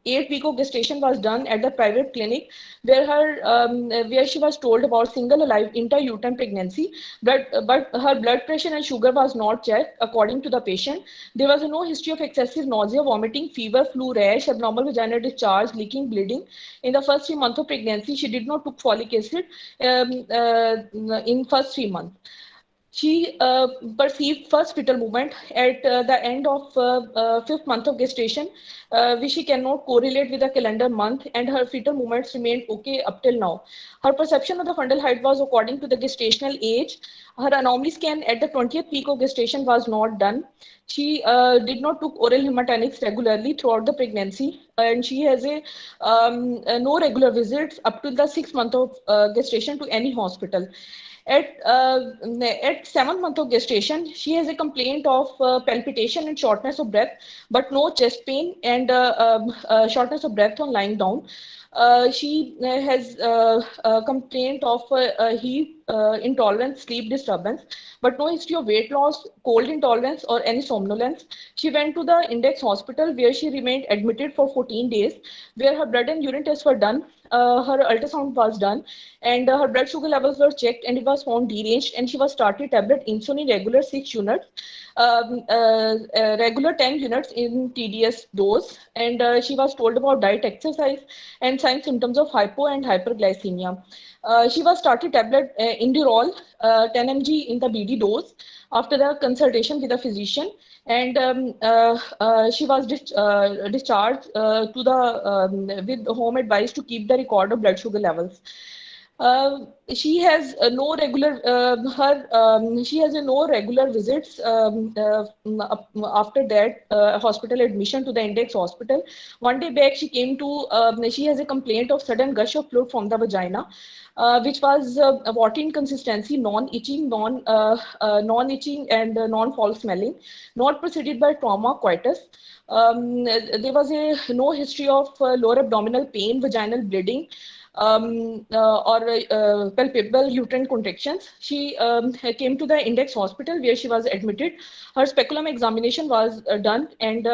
8 weeks of gestation was done at the private clinic where she was told about single alive intrauterine pregnancy, but her blood pressure and sugar was not checked according to the patient. There was no history of excessive nausea, vomiting, fever, flu rash, abnormal vaginal discharge, leaking, bleeding. In the first 3 months of pregnancy, she did not took folic acid in first 3 months. She perceived first fetal movement at the end of 5th month of gestation, which she cannot correlate with the calendar month, and her fetal movements remained okay up till now. Her perception of the fundal height was according to the gestational age. Her anomaly scan at the 20th week of gestation was not done. She did not took oral hematinics regularly throughout the pregnancy, and she has no regular visits up to the 6th month of gestation to any hospital. At 7th month of gestation, she has a complaint of palpitation and shortness of breath, but no chest pain and shortness of breath on lying down. She has a complaint of heat intolerance, sleep disturbance, but no history of weight loss, cold intolerance, or any somnolence. She went to the Index Hospital where she remained admitted for 14 days, where her blood and urine tests were done, her ultrasound was done, and her blood sugar levels were checked, and it was found deranged, and she was started tablet insulin regular 6 units, regular 10 units in TDS dose, and she was told about diet, exercise, and signs symptoms of hypo and hyperglycemia. She was started tablet Indirol 10 mg in the BD dose after the consultation with a physician, and she was discharged to the with home advice to keep the record of blood sugar levels. She has no regular she has no regular visits after that hospital admission to the Index Hospital. One day back she came to she has a complaint of sudden gush of fluid from the vagina, which was watery in consistency, non-itching, non-itching and non-foul smelling, not preceded by trauma, coitus. There was no history of lower abdominal pain, vaginal bleeding, or palpable uterine contractions. She came to the Index Hospital where she was admitted. Her speculum examination was done, and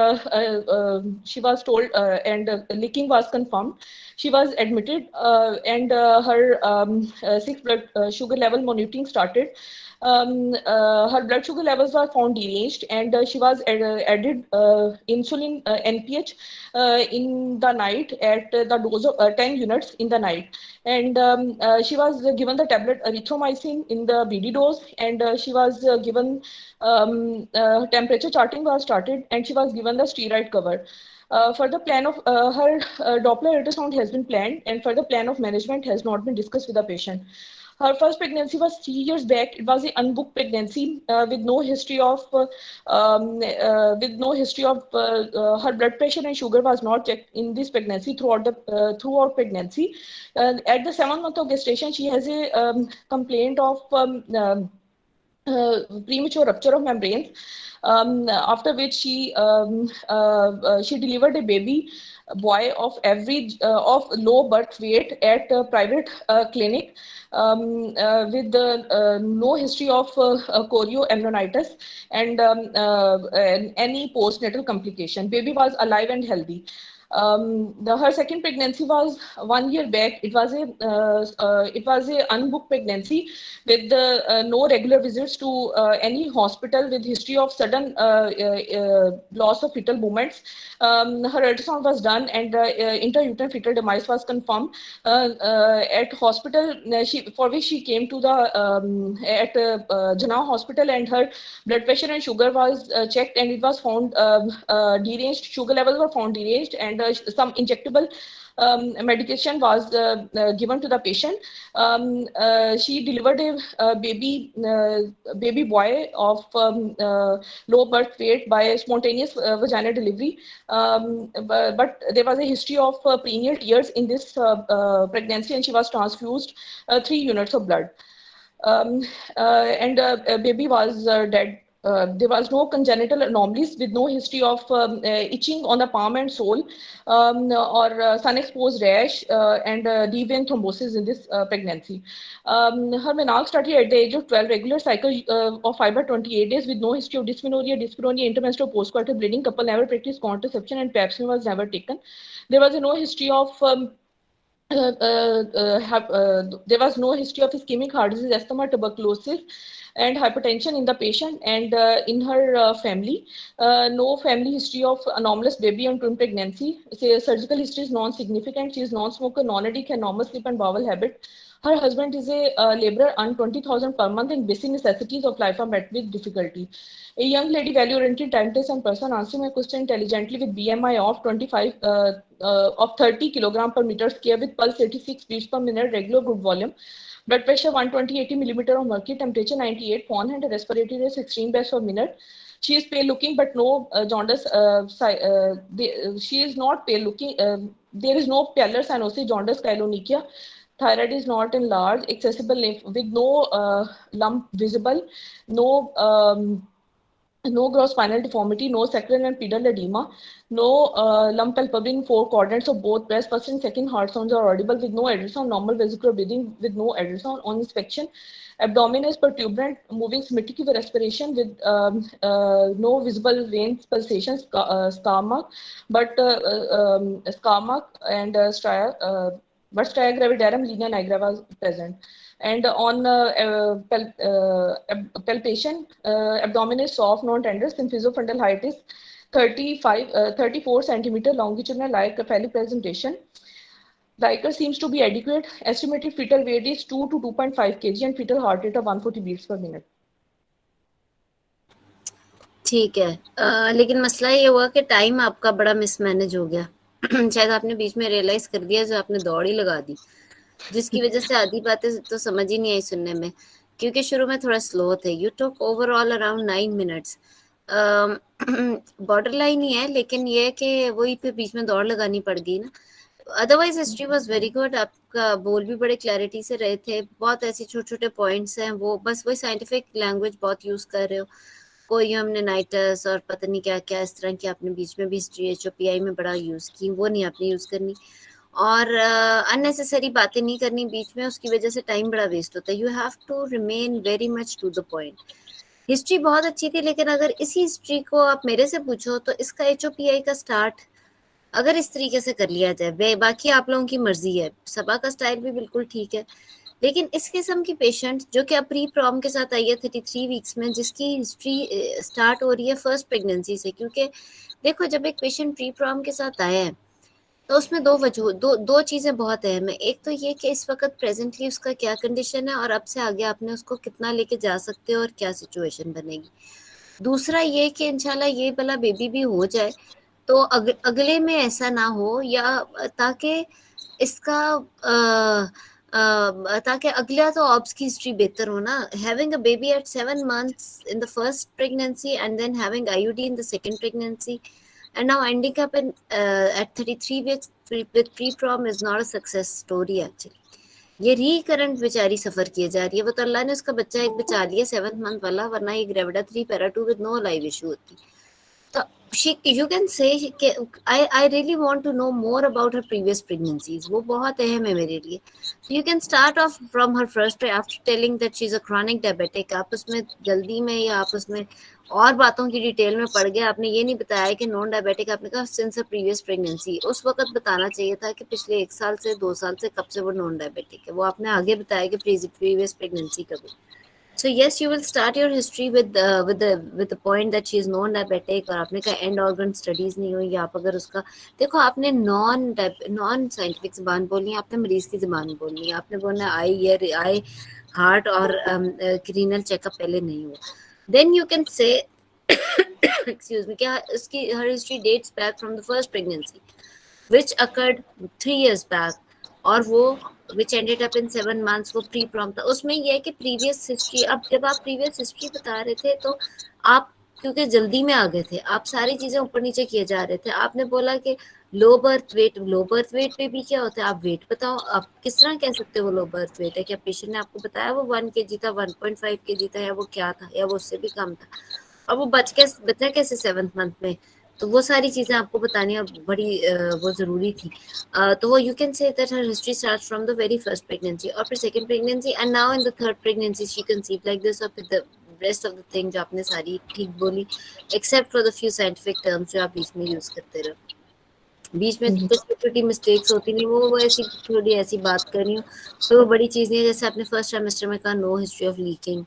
she was told, and leaking was confirmed. She was admitted, and her 6 blood sugar level monitoring started. Her blood sugar levels were found deranged, and she was added insulin NPH in the night at the dose of 10 units in the night, and she was given the tablet erythromycin in the BD dose, and she was given temperature charting was started, and she was given the steroid cover. Further plan of her Doppler ultrasound has been planned, and further plan of management has not been discussed with the patient. Her first pregnancy was 3 years back. It was an unbooked pregnancy with no history of her blood pressure and sugar was not checked in this pregnancy throughout pregnancy. At the 7th month of gestation, she has a complaint of premature rupture of membranes. After which she delivered a baby boy of average of low birth weight at a private clinic, with no history of chorioamnionitis and any postnatal complication. Baby was alive and healthy. Her second pregnancy was 1 year back. It was a unbooked pregnancy with no regular visits to any hospital, with history of sudden loss of fetal movements. Her ultrasound was done, and intrauterine fetal demise was confirmed at hospital for which she came to the at Janao Hospital, and her blood pressure and sugar was checked, and it was found deranged. Sugar levels were found deranged, and some injectable medication was given to the patient. She delivered a baby boy of low birth weight by spontaneous vaginal delivery, but there was a history of prenatal tears in this pregnancy, and she was transfused 3 units of blood, and baby was dead. There was no congenital anomalies, with no history of itching on the palm and sole, or sun-exposed rash, and deep vein thrombosis in this pregnancy. Her menarche started at the age of 12, regular cycle of 5 by 28 days, with no history of dysmenorrhea, intermenstrual, postcoital bleeding. Couple never practiced contraception, and pap smear was never taken. There was no history of there was no history of ischemic heart disease, asthma, tuberculosis, and hypertension in the patient, and in her family. No family history of anomalous baby and twin pregnancy. Surgical history is non-significant. She is non-smoker, non-addict, and normal sleep and bowel habit. Her husband is a laborer, earned 20,000 per month, and basic necessities of life are met with difficulty. A young lady, value-oriented, timeless, and person, answering my question intelligently, with BMI of 30 kilogram per meter square, with pulse 86 beats per minute, regular good volume, blood pressure 120/80 millimeter of mercury, temperature 98 Fahrenheit, and respiratory rate 16 beats per minute. She is pale looking, but no jaundice. She is not pale looking. There is no pallor, cyanosis, jaundice, chylonychia. Thyroid is not enlarged, accessible lymph with no lump visible, no no gross spinal deformity, no sacral and pedal edema, no lump palpable in 4 quadrants of both breast. First and second heart sounds are audible with no ultrasound, normal vesicular breathing with no ultrasound. On inspection, abdomen is protuberant, moving symmetric with respiration with no visible veins, pulsations, stomach, but stomach and but stria gravidarum, linea nigra was present. And on palpation, abdomen is soft, non-tender, symphysiofrontal height is 34 centimeter, longitudinal like phallic presentation. Riker seems to be adequate. Estimated fetal weight is 2 to 2.5 kg and fetal heart rate of 140 beats per minute. ठीक है, लेकिन मसला ये हुआ कि time आपका बड़ा mismanage हो गया। शायद आपने बीच में रियलाइज कर दिया, जो आपने दौड़ ही लगा दी, जिसकी वजह से आधी बातें तो समझ ही नहीं आई सुनने में, क्योंकि शुरू में थोड़ा स्लो थे। You took overall around 9 minutes. Borderline ही है, लेकिन ये कि वही पे बीच में दौड़ लगानी पड़ गई ना। Otherwise history was very good, आपका बोल भी बड़े क्लैरिटी से रहे थे। बहुत ऐसे छोटे छोटे पॉइंट्स हैं, वो बस वही साइंटिफिक लैंग्वेज बहुत यूज कर रहे हो। कोई हमने नाइटस और पता नहीं क्या क्या इस तरह की आपने बीच में भी हिस्ट्री HOPI में बड़ा यूज की, वो नहीं आपने यूज करनी। और अननेसेसरी बातें नहीं करनी बीच में, उसकी वजह से टाइम बड़ा वेस्ट होता है। You have to remain very much to the point. History बहुत अच्छी थी, लेकिन अगर इसी हिस्ट्री को आप मेरे से पूछो तो इसका HOPI का स्टार्ट अगर इस तरीके से कर लिया जाए, बाकी आप लोगों की मर्जी है, सबा का स्टाइल भी बिल्कुल ठीक है, लेकिन इस किस्म की पेशेंट जो कि अब प्री प्रॉम के साथ आई है 33 वीक्स में, जिसकी हिस्ट्री स्टार्ट हो रही है फर्स्ट प्रेगनेंसी से, क्योंकि देखो जब एक पेशेंट प्री प्रॉम के साथ आया है तो उसमें दो चीज़ें बहुत अहम है। एक तो ये कि इस वक्त प्रेजेंटली उसका क्या कंडीशन है और अब से आगे आपने उसको कितना लेके जा सकते हो और क्या सिचुएशन बनेगी। दूसरा ये कि इंशाल्लाह ये वाला बेबी भी हो जाए तो अगले में ऐसा ना हो, या ताकि इसका ताकि अगला तो ऑब्स की हिस्ट्री बेहतर हो ना। Having a baby eight 7 months in the first pregnancy and then having IUD in the second pregnancy and now ending up in at 33 weeks with pre-prom is not a success story actually. ये recurrent बेचारी सफर किए जा रही है। वो तो अल्लाह ने उसका बच्चा एक बचा लिया 7th month वाला, वरना ये gravida 3 para 2 with no live issue होती। तो you can say कि I really want to know more about her previous pregnancies, वो बहुत अहम है मेरे लिए। So you can start off from her first after telling that she's a chronic diabetic। आप उसमें जल्दी में या आप उसमें और बातों की डिटेल में पड़ गए, आपने ये नहीं बताया कि नॉन डायबिटिक, आपने कहा सिंस प्रीवियस प्रेगनेंसी। उस वक्त बताना चाहिए था कि पिछले 1 साल से 2 साल से कब से वो नॉन डायबिटिक है, वो आपने आगे बताया कि प्रीवियस प्रेगनेंसी कभी। So yes, you will start your history with the point that she is non-diabetic, और आपने कहा एंड ऑर्गन स्टडीज नहीं हुई। आप अगर उसका देखो, आपने नॉन साइंटिफिक ज़बान बोलनी है, आपने मरीज की ज़बान बोलनी है। आपने बोलना आई हार्ट और रीनल चेकअप पहले नहीं हुआ, then you can say excuse me, क्या उसकी her history dates back from the first pregnancy which occurred 3 years back, और वो which ended up in 7 months, वो प्री प्रॉम था। उसमें ये है कि प्रीवियस हिस्ट्री, अब जब आप प्रीवियस हिस्ट्री बता रहे थे तो आप क्योंकि जल्दी में आ गए थे, आप सारी चीजें ऊपर नीचे किए जा रहे थे। आपने बोला कि लो बर्थ वेट पे भी क्या होता है, आप वेट बताओ। आप किस तरह कह सकते हो लो बर्थ वेट है? क्या पेशेंट ने आपको बताया वो 1 kg था, 1.5 kg था, या वो क्या था, या वो उससे भी कम था, और वो बचा कैसे 7th month में? तो वो सारी चीज़ें आपको बतानी बड़ी वो ज़रूरी थी। तो वो you can say that her history starts from the very first pregnancy, और फिर second pregnancy, and now in the third pregnancy she conceive like this, और फिर the rest of the thing जो आपने सारी ठीक बोली, except for the few scientific terms जो आप बीच में यूज़ करते रहो। बीच में कुछ छोटी मिस्टेक्स होती नहीं, वो ऐसी थोड़ी ऐसी बात कर रही हूँ, तो वो बड़ी चीज़ नहीं है। जैसे आपने फर्स्ट ट्राइमेस्टर में कहा no history of leaking,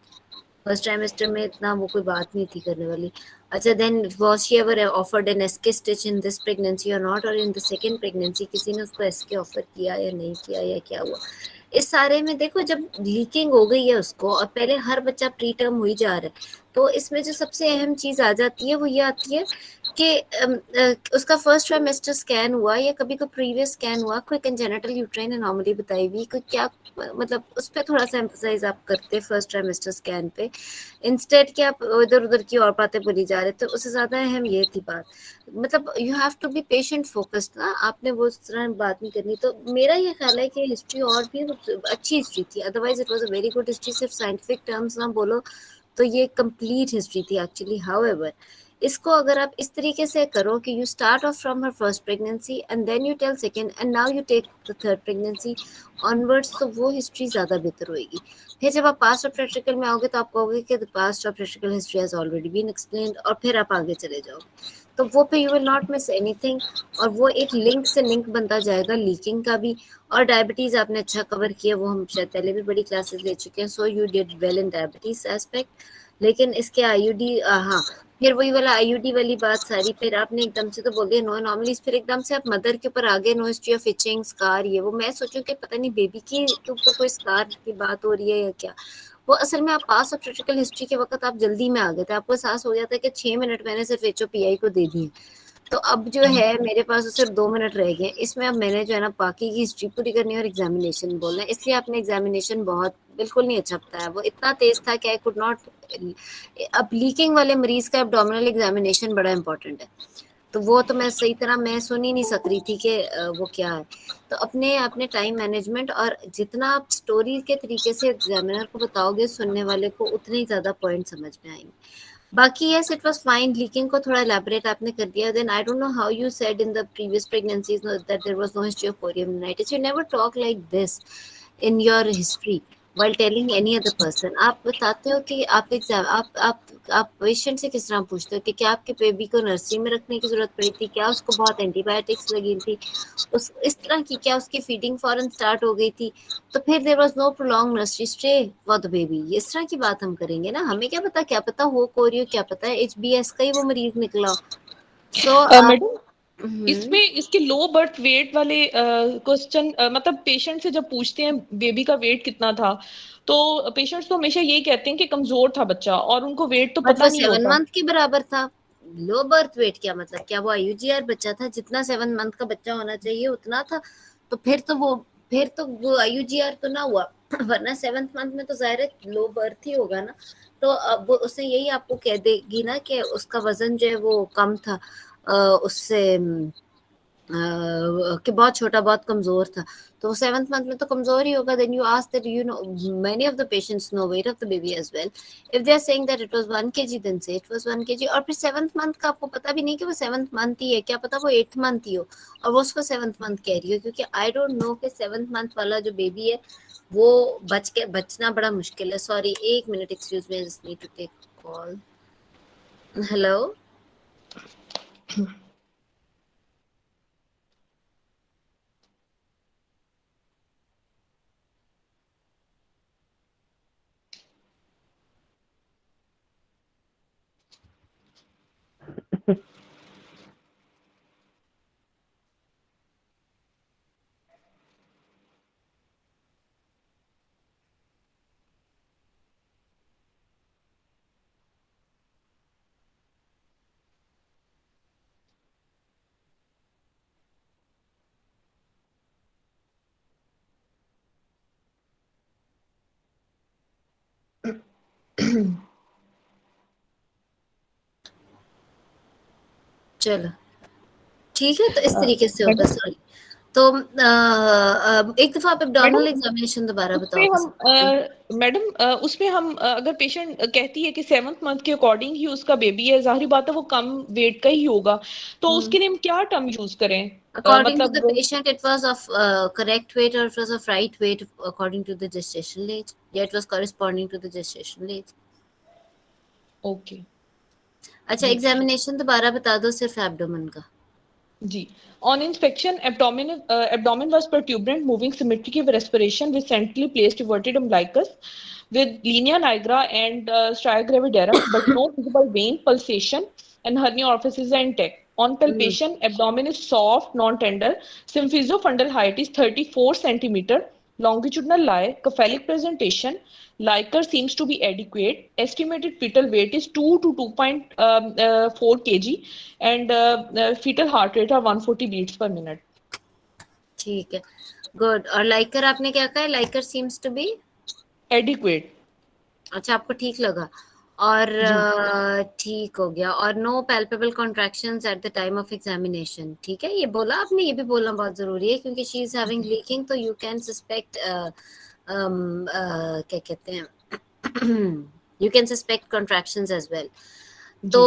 first trimester में इतना वो कोई बात नहीं थी करने वाली। अच्छा, then was she ever offered an SK stitch in this pregnancy और नॉट, और इन द सेकंड प्रेगनेंसी किसी ने उसको एसके ऑफर किया या नहीं किया, या क्या हुआ? इस सारे में देखो, जब लीकिंग हो गई है उसको और पहले हर बच्चा प्री टर्म हो ही जा रहा है, तो इसमें जो सबसे अहम चीज़ आ जाती है वो ये आती है कि उसका फर्स्ट ट्राइमेस्टर स्कैन हुआ या कभी कोई प्रीवियस स्कैन हुआ, कोई कंजेनिटल यूट्राइन एनोमली बताई हुई, कोई क्या, मतलब उस पर थोड़ा सा एम्फसाइज आप करते फर्स्ट ट्राइमेस्टर स्कैन पे, इंस्टेड कि आप इधर उधर की और बातें बोली जा रहे थे। उससे ज़्यादा अहम ये थी बात, मतलब you have to be patient focused ना, आपने वो उस तरह बात नहीं करनी। तो मेरा ये ख्याल है कि हिस्ट्री और भी अच्छी हिस्ट्री थी, otherwise it was a very good history. सिर्फ साइंटिफिक टर्म्स ना बोलो तो ये कंप्लीट हिस्ट्री थी एक्चुअली। हाउएवर इसको अगर आप इस तरीके से करो कि you start off from her first pregnancy and then you tell second and now you take the third pregnancy onwards, तो वो हिस्ट्री ज़्यादा बेहतर होएगी। फिर जब आप पास्ट और प्रैक्टिकल में आओगे तो आप कहोगे कि द पास्ट और practical history has already been explained, और फिर आप आगे चले जाओगे तो वो पे you will not miss anything, और वो एक लिंक से लिंक बनता जाएगा लीकिंग का भी। और डायबिटीज़ आपने अच्छा कवर किया, वो हम शायद पहले भी बड़ी क्लासेस ले चुके हैं, so you did well in diabetes aspect. लेकिन इसके आईयूडी, हाँ फिर वही वाला आईयूडी वाली बात सारी, फिर आपने एकदम से तो बोल दिया नो एनॉमलीज, फिर एकदम से आप मदर के ऊपर आगे no history of itching scar ये वो। मैं सोचूं कि पता नहीं बेबी के ऊपर कोई स्कार की बात हो रही है या क्या। वो असल में आप पास ऑफ क्रिटिकल हिस्ट्री के वक्त आप जल्दी में आ गए थे, आपको एहसास हो गया था कि 6 मिनट मैंने सिर्फ HOPI को दे दिए, तो अब जो है मेरे पास सिर्फ 2 मिनट रह गए, इसमें अब मैंने जो है ना बाकी की हिस्ट्री पूरी करनी है और एग्जामिनेशन बोलना है। इसलिए आपने एग्जामिनेशन बहुत बिल्कुल नहीं अच्छा बताया, वो इतना तेज था कि आई कुड नॉट। अब लीकिंग वाले मरीज का एब्डोमिनल एग्जामिनेशन बड़ा इंपॉर्टेंट है, तो वो तो मैं सही तरह मैं सुन ही नहीं सक रही थी कि वो क्या है। तो अपने टाइम मैनेजमेंट और जितना आप स्टोरी के तरीके से एग्जामिनर को बताओगे सुनने वाले को, उतने ही ज़्यादा पॉइंट समझ में आएंगे। बाकी yes it was fine, leaking को थोड़ा एलैबोरेट आपने कर दिया। Then I don't know how you said in the previous pregnancies that there was no history of poliomyelitis. You never talk like this in your history while telling any other person। आप बताते हो कि आप exam आप patient से किस तरह पूछते हो कि क्या आपके बेबी को नर्सरी में रखने की जरूरत पड़ी थी, क्या उसको बहुत एंटीबायोटिक्स लगी थी, उस इस तरह की, क्या उसकी फीडिंग फौरन स्टार्ट हो गई थी, तो फिर there was no prolonged nursery stay for the baby. इस तरह की बात हम करेंगे ना, हमें क्या पता हो कोरियो, क्या पता है HBS का ही वो मरीज निकला। सो मैडम इसमें इसके लो बर्थ वेट वाले क्वेश्चन मतलब पेशेंट से जब पूछते हैं बेबी का वेट कितना था, तो पेशेंट्स तो हमेशा यही कहते हैं कि कमजोर था बच्चा, और उनको वेट तो पता नहीं 7 होता। मंथ के बराबर था। लो बर्थ वेट क्या मतलब, क्या वो IUGR बच्चा था? जितना 7 मंथ का बच्चा होना चाहिए उतना था, तो फिर तो वो IUGR तो ना हुआ, वरना 7th मंथ में तो जाहिर है लो बर्थ ही होगा ना। तो अब वो उसने यही आपको कह देगी ना कि उसका वजन जो है वो कम था, उससे कि बहुत छोटा, बहुत कमजोर था, तो 7th मंथ में तो कमजोर ही होगा। Then you ask that, you know, many of the patients know weight of the baby as well. If they are saying that it was 1 kg, then say it was 1 kg। और फिर 7th month का आपको पता भी नहीं कि वो 7th month ही है, क्या पता वो 8th मंथ ही हो और वो उसको 7th मंथ कह रही हो, क्योंकि आई डोंट नो कि 7th मंथ वाला जो बेबी है वो बचना बड़ा मुश्किल है। Sorry 1 minute, excuse me, I just need to take call. Hello चलो ठीक है, तो इस तरीके से होगा। सॉरी, तो एक दफा आप एब्डोमिनल एग्जामिनेशन दोबारा बताओ मैडम। उसमें हम अगर पेशेंट कहती है कि 7th मंथ के अकॉर्डिंग ही उसका बेबी है, जाहिर बात है वो कम वेट का ही होगा, तो उसके लिए हम क्या टर्म यूज करें? According to the patient, it was of correct weight or it was of right weight according to the gestational age. Yeah, it was corresponding to the gestational age. Okay. अच्छा, examination दोबारा बता दो सिर्फ abdomen का। जी, on inspection, abdomen was protuberant, moving symmetry with respiration, with centrally placed everted umbilicus, with linea nigra and stria gravidarum, but no visible vein pulsation, and hernia orifices are intact. On palpation, abdomen is soft, non-tender. Symphysiofundal height is 34 centimeter. Longitudinal lie, cephalic presentation. Liquor seems to be adequate. Estimated fetal weight is 2 to 2.4 kg, and fetal heart rate are 140 beats per minute. ठीक है, good. और Likert आपने क्या कहा? Liquor seems to be adequate. अच्छा, आपको ठीक लगा और ठीक हो गया। और no palpable contractions at the time of examination. ठीक है, ये बोला आपने, ये भी बोलना बहुत जरूरी है क्योंकि शी इज हैविंग लीकिंग, तो यू कैन सस्पेक्ट क्या कहते हैं You can suspect contractions as well. तो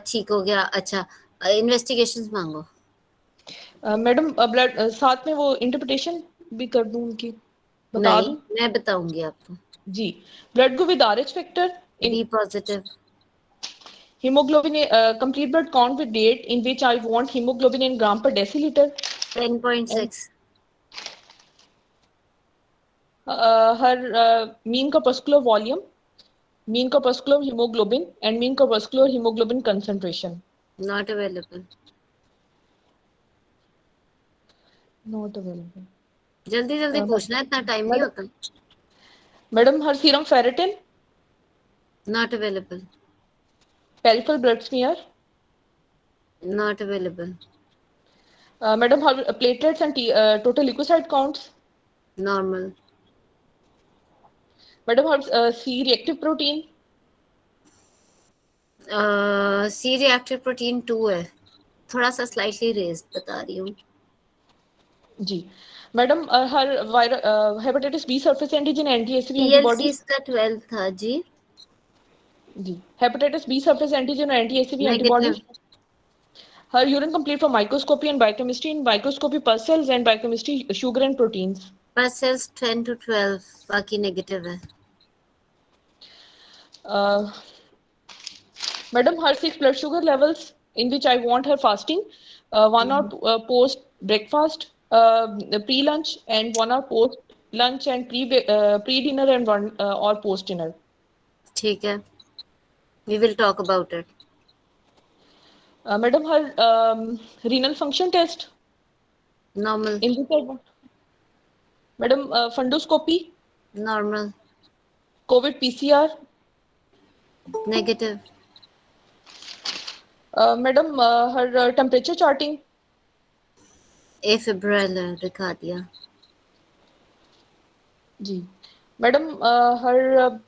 ठीक हो गया. अच्छा, इन्वेस्टिगेशंस मांगो. मैडम ब्लड साथ में वो इंटरप्रिटेशन भी कर दूं उनकी, बता दूं? नहीं, मैं बताऊंगी आपको. जी. Blood group with RH factor B positive. hemoglobin complete blood count with date in which I want hemoglobin in gram per deciliter. 10.6. Her mean corpuscular volume, mean corpuscular hemoglobin and mean corpuscular hemoglobin concentration. Not available. Not available. जल्दी जल्दी पूछना है, इतना time नहीं होता. Madam her serum ferritin. Not available. Peripheral blood smear. Not available. Madam, her platelets and total leukocyte counts. Normal. Madam, her C-reactive protein. C-reactive protein 2 है, थोड़ा सा slightly raised बता रही हूँ. जी. Madam her hepatitis B surface antigen anti-HCV TLC antibody. इसका 12 था जी. जी. Hepatitis B surface antigen anti-HCV antibody. Her urine complete for microscopy and biochemistry. In microscopy pus cells and biochemistry sugar and proteins. Pus cells 10 to 12, बाकी negative है. Madam, her 6 blood sugar levels in which I want her fasting. 1 hour post breakfast, pre-lunch, and 1 hour post lunch and pre-dinner and 1 hour post dinner. ठीक है. We will talk about it. Madam, her renal function test. Normal. In which I want. Madam, fundoscopy. Normal. COVID PCR. Negative. Madam, her temperature charting. Afebrile दिखा दिया. जी. Madam, her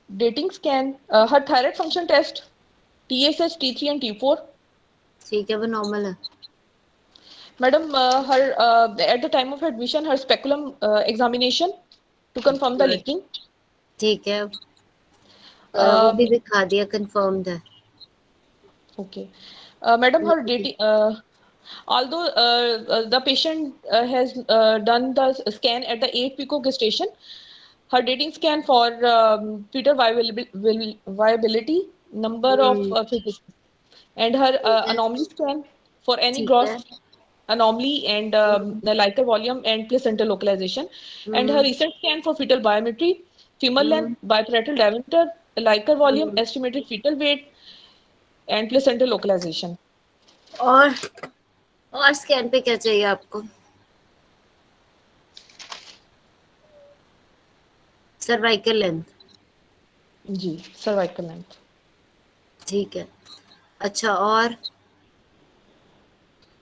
dating scan, her thyroid function test, TSH, T3 and T4. ठीक है, वो normal है. Madam, her at the time of admission, her speculum examination to confirm the leaking. ठीक है. वो भी दिखा दिया, confirmed है. Okay. Madam, her dating, although the patient has done the scan at the 8 pico gestation, her dating scan for fetal viability, number of fetuses, and her anomaly scan for any gross anomaly and the Leica volume and placenta localization, and her recent scan for fetal biometry, femur length, biparietal diameter, Leica volume, estimated fetal weight, and placenta localization. और scan पे क्या चाहिए आपको? Cervical length. जी, cervical length. ठीक है. अच्छा, और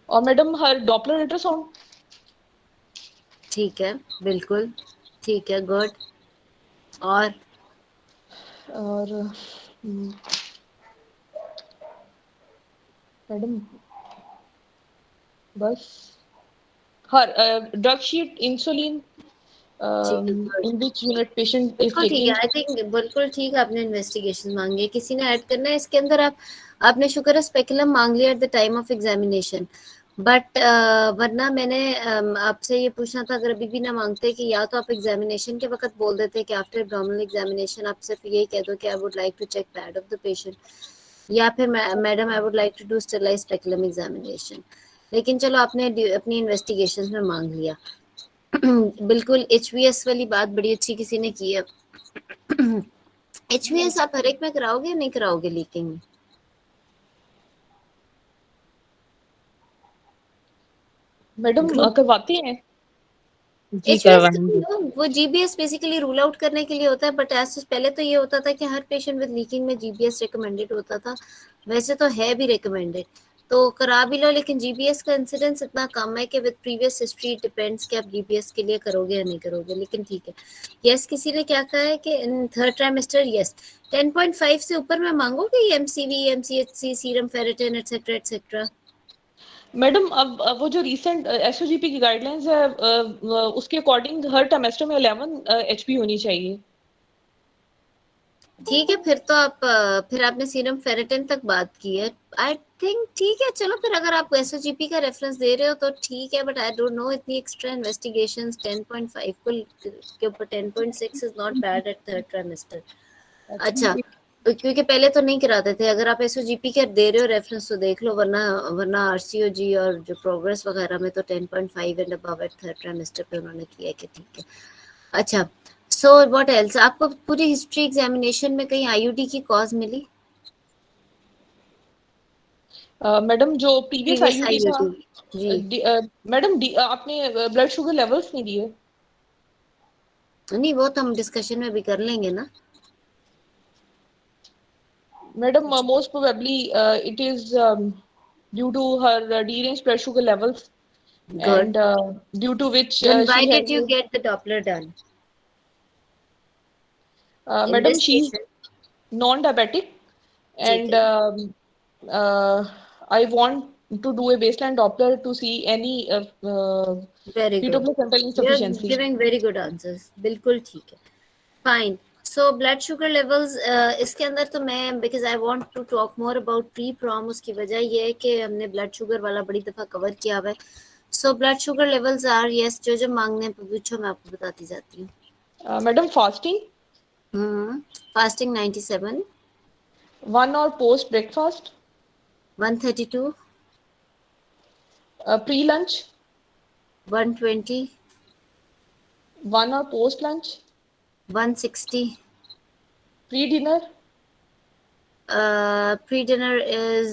मैडम हर डॉपलर अल्ट्रासाउंड. ठीक है, बिल्कुल ठीक है, गुड. और मैडम बस her drug sheet insulin in which unit patient is taking. I think बिल्कुल ठीक. आपने इन्वेस्टिगेशन मांगी है, किसी ने ऐड करना है इसके अंदर. आपने शुक्र है स्पेकुलम मांग लिया eight the time of examination, but वरना मैंने आपसे ये पूछना था, अगर अभी भी ना मांगते कि या तो आप एग्जामिनेशन के वक्त बोल देते कि आफ्टर एब्डोमिनल एग्जामिनेशन आप सिर्फ यही कह दो कि I would like to check pad of the patient, या फिर madam I would like to do sterilize speculum examination. लेकिन चलो आपने अपनी इन्वेस्टिगेशन में मांग लिया. बिल्कुल. HVS वाली बात बड़ी अच्छी किसी ने की है. HVS आप हर एक में कराओगे या नहीं कराओगे लीकिंग में? मैडम करवाते हैं. वो GBS बेसिकली रूल आउट करने के लिए होता है, बट ऐसे पहले तो ये होता था कि हर पेशेंट विद लीकिंग में GBS रिकमेंडेड होता था. वैसे तो है भी रिकमेंडेड, तो करा भी लो, लेकिन GBS का इंसिडेंस इतना कम है कि विद प्रीवियस हिस्ट्री डिपेंड्स कि आप GBS के लिए करोगे या नहीं करोगे. लेकिन ठीक है. यस, किसी ने क्या कहा है कि इन थर्ड ट्राइमेस्टर यस 10.5 से ऊपर में मांगोगे MCV, MCHC, serum ferritin etcetera etcetera. Madam अब वो जो रिसेंट SOGP की गाइडलाइंस है उसके अकॉर्डिंग हर ट्राइमेस्टर में 11 HP होनी चाहिए. ठीक है, फिर तो आप फिर आपने सीरम फेरेटिन तक बात की है, आई थिंक ठीक है। चलो फिर अगर आप एसओजीपी का रेफरेंस दे रहे हो तो ठीक है, बट आई डोंट नो इतनी एक्स्ट्रा इन्वेस्टिगेशंस 10.5 के ऊपर 10.6 is not bad at third trimester. अच्छा, क्योंकि पहले तो नहीं कराते थे। अगर आप एसओजीपी का दे रहे हो रेफरेंस तो देख लो, वरना आरसीओजी और जो प्रोग्रेस वगैरह में तो 10.5 and above at third trimester पे उन्होंने किया है कि ठीक है। अच्छा, सो व्हाट एल्स? आपको पूरी हिस्ट्री एग्जामिनेशन में कहीं आईयूडी की कॉज मिली? मैडम जो प्रीवियस प्रीवियस आईयूडी था, आईयूडी जी। मैडम आपने ब्लड शुगर लेवल्स नहीं दिए? नहीं, वो तो हम डिस्कशन में भी कर लेंगे ना madam. Most probably it is due to her deranged blood sugar levels, गुड। and due to which then why she did has you get the Doppler done in madam, this she's patient? non-diabetic, ठीक and है, I want to do a baseline Doppler to see any very good, fetal you are insufficiency. Giving very good answers, बिल्कुल ठीक है, fine. So blood sugar levels इसके अंदर तो मैं, because I want to talk more about pre PROM, उसकी वजह ये है कि हमने ब्लड शुगर वाला बड़ी दफा कवर किया हुआ है। So blood sugar levels are, yes, जो मांगने पे पूछो मैं आपको बताती जाती हूँ। Madam, fasting, fasting 97, 1 hour post breakfast, 132, pre-lunch, 120, 1 hour post lunch, 160, pre-dinner, pre-dinner is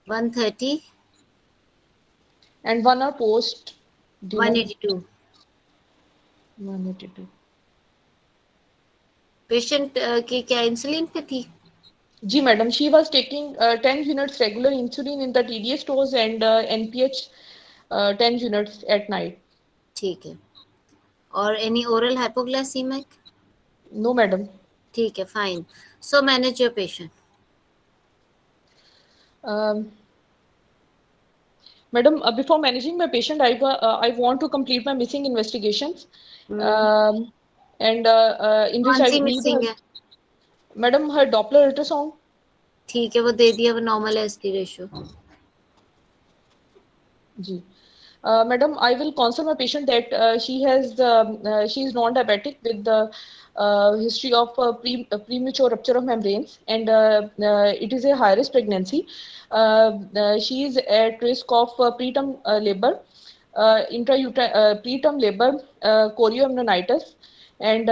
130, and 1 hour post dinner, 182। 182. Patient की क्या इंसुलिन पे थी? जी madam, she was taking 10 units regular insulin in the TDS dose and NPH 10 units at night. ठीक है, और any oral hypoglycaemic? No madam. ठीक है, fine. So manage your patient. Madam, before managing my patient, I want to complete my missing investigations, and in which कौन I C need missing है? madam her Doppler ultrasound. ठीक है, वो दे दिया, वो normal है एसटी रेशियो। जी। Madam, I will counsel my patient that she is non-diabetic with the history of premature rupture of membranes, and it is a high-risk pregnancy. She is at risk of preterm labor, preterm labor, chorioamnionitis, and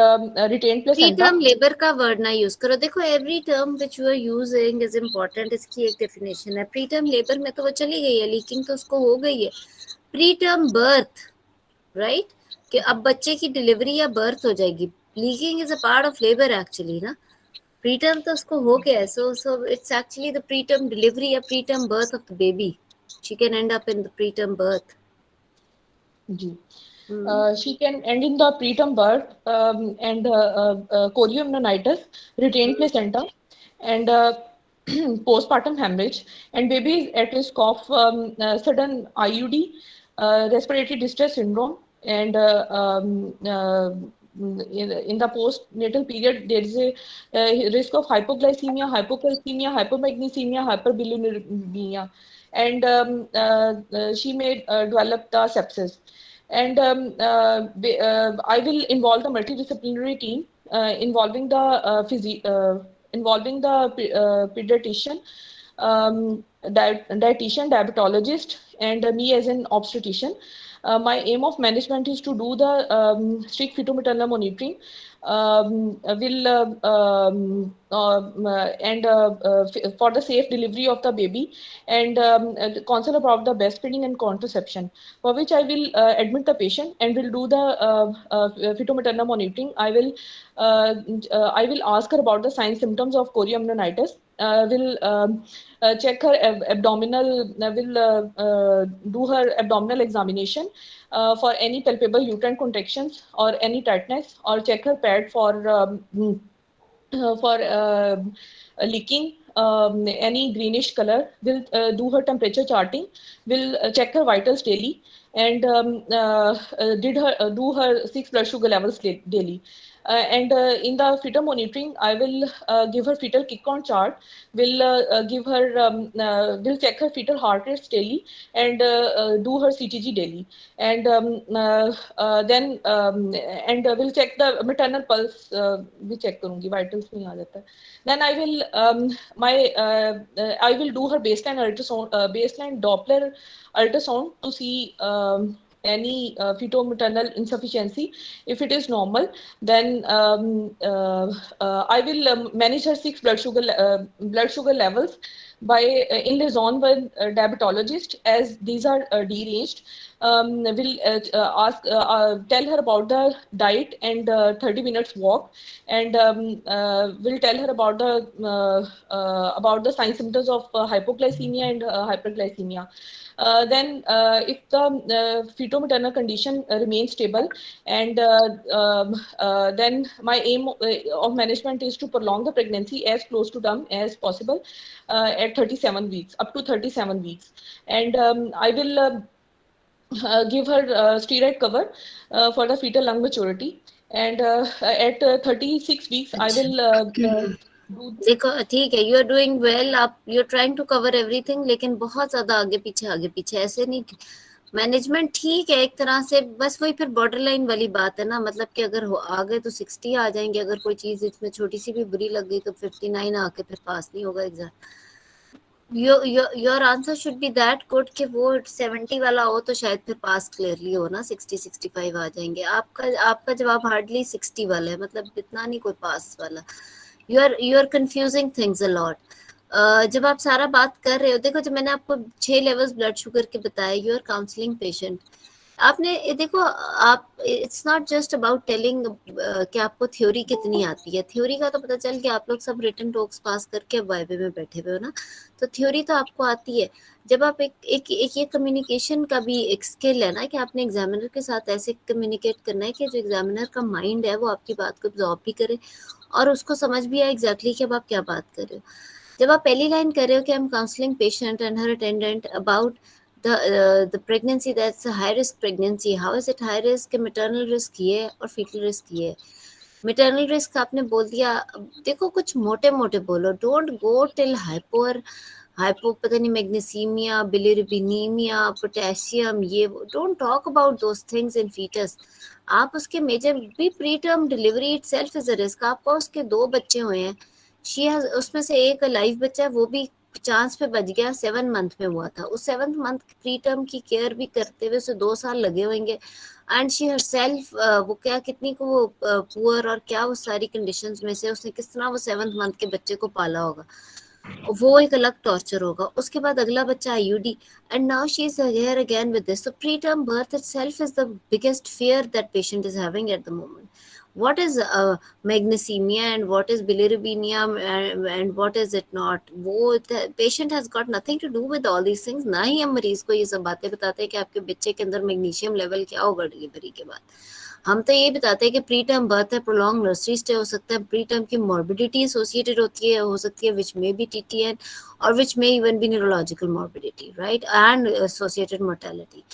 retained pre placenta. Term labour का word ना use करो। देखो, every term which you are using is important. इसकी एक definition है। Pre term labour में तो वो चली गई है, लीकिंग तो उसको हो गई है। प्री टर्म बर्थ, राइट, कि अब बच्चे की डिलीवरी या बर्थ हो जाएगी। Leaking is a part of labour actually ना। प्री टर्म तो उसको हो गया है, so it's actually the preterm delivery या preterm birth of the baby. She can end up in the preterm birth. जी। She can end in the preterm birth, and chorioamnionitis, retained placenta, and postpartum hemorrhage, and baby is at risk of sudden IUD, respiratory distress syndrome, and in the postnatal period there is a risk of hypoglycemia, hypocalcemia, hypomagnesemia, hyperbilirubinemia, and she may develop the sepsis. And I will involve the multidisciplinary team, involving the pediatrician, dietitian, diabetologist, and me as an obstetrician. My aim of management is to do the strict fetal-maternal monitoring, for the safe delivery of the baby, and counsel about the breastfeeding and contraception, for which I will admit the patient and will do the fetal-maternal monitoring. I will ask her about the signs, symptoms of chorioamnionitis. Will check her abdominal. Will do her abdominal examination for any palpable uterine contractions or any tightness, or check her pad for leaking, any greenish color. Will do her temperature charting. Will check her vitals daily, and do her 6 blood sugar levels daily. And in the fetal monitoring, I will give her fetal kick on chart. Will check her fetal heart rates daily and do her CTG daily. And we'll check the maternal pulse. भी check करूँगी, vitals में आ जाता है. Then I will do her baseline ultrasound, baseline Doppler ultrasound to see any fetal-maternal insufficiency. If it is normal, then I will manage her 6 blood sugar levels by in liaison with diabetologist, as these are deranged. Will tell her about the diet and 30 minutes walk, and will tell her about the signs symptoms of hypoglycemia and hyperglycemia. Then if the fetal-maternal condition remains stable, and then my aim of management is to prolong the pregnancy as close to term as possible at 37 weeks, up to 37 weeks. And I will give her steroid cover for the fetal lung maturity. And at 36 weeks, I will देखो ठीक है, you are doing well, आप you are trying to cover everything, लेकिन बहुत ज्यादा आगे पीछे ऐसे नहीं. मैनेजमेंट ठीक है एक तरह से, बस वही फिर बॉर्डर लाइन वाली बात है ना, मतलब कि अगर आ गए तो 60 आ जाएंगे, अगर कोई चीज इसमें छोटी सी भी बुरी लग गई तो 59 आके फिर पास नहीं होगा exam. Your answer should be that good कि वो 70 वाला हो तो शायद फिर पास क्लियरली हो ना, 60-65 आ जाएंगे. आपका जवाब हार्डली 60 वाला है, मतलब इतना नहीं कोई पास वाला. you are confusing things a lot. जब आप सारा बात कर रहे हो, देखो जब मैंने आपको 6 लेवल्स ब्लड शुगर के बताए, यू आर काउंसलिंग पेशेंट. आपने देखो, आप it's not just about telling कि आपको थ्योरी कितनी आती है. थ्योरी का तो पता चल गया, आप लोग सब रिटन टॉक्स पास करके वाइवे में बैठे हुए हो ना, तो थ्योरी तो आपको आती है. जब आप एक ये कम्युनिकेशन का भी एक स्किल है ना, कि आपने एग्जामिनर के साथ ऐसे कम्युनिकेट करना है कि जो एग्जामिनर का माइंड है वो आपकी बात को ऑब्जॉर्व भी करे और उसको समझ भी आए एग्जैक्टली कि अब आप क्या बात कर रहे हो. जब आप पहली लाइन कर रहे हो कि I am counselling patient and her attendant about the pregnancy that's a high risk pregnancy, how is it high risk? कि maternal risk ये है और fetal risk ये है. maternal risk आपने बोल दिया. देखो कुछ मोटे मोटे बोलो, don't go till hypo पता नहीं मैग्नीसीमिया, बिलिरुबिनीमिया, पोटेशियम, ये don't talk about those things in fetus. आप उसके मेजर भी preterm delivery itself is a risk. आपको उसके 2 बच्चे हुए हैं, शी हैज, उसमें से एक लाइव बच्चा है, वो भी चांस पे बच गया, 7 मंथ में हुआ था. उस 7th मंथ प्रीटर्म की केयर भी करते हुए उसे 2 साल लगे होंगे. एंड शी हरसेल्फ, वो क्या कितनी को वो पुअर और क्या वो सारी कंडीशंस में से उसने किस तरह वो 7th मंथ के बच्चे को पाला होगा, वो एक अलग टॉर्चर होगा. उसके बाद अगला बच्चा IUD, and now she is here again with this. So preterm birth itself is the biggest fear that patient is having at the moment. What is magnesemia and what is bilirubemia and what is it not? वो patient has got nothing to do with all these things. ना ही हम मरीज को ये सब बातें बताते हैं कि आपके बच्चे के अंदर मैग्नीशियम लेवल क्या होगा डिलीवरी के बाद. हम तो ये बताते हैं कि प्री टर्म बर्थ है, प्रोलॉन्ग नर्सरी स्टे हो सकता है, प्री टर्म की मॉर्बिडिटी एसोसिएटेड होती है, हो सकती है विच में बी टीटीएन और विच में even be neurological morbidity, right, and associated mortality.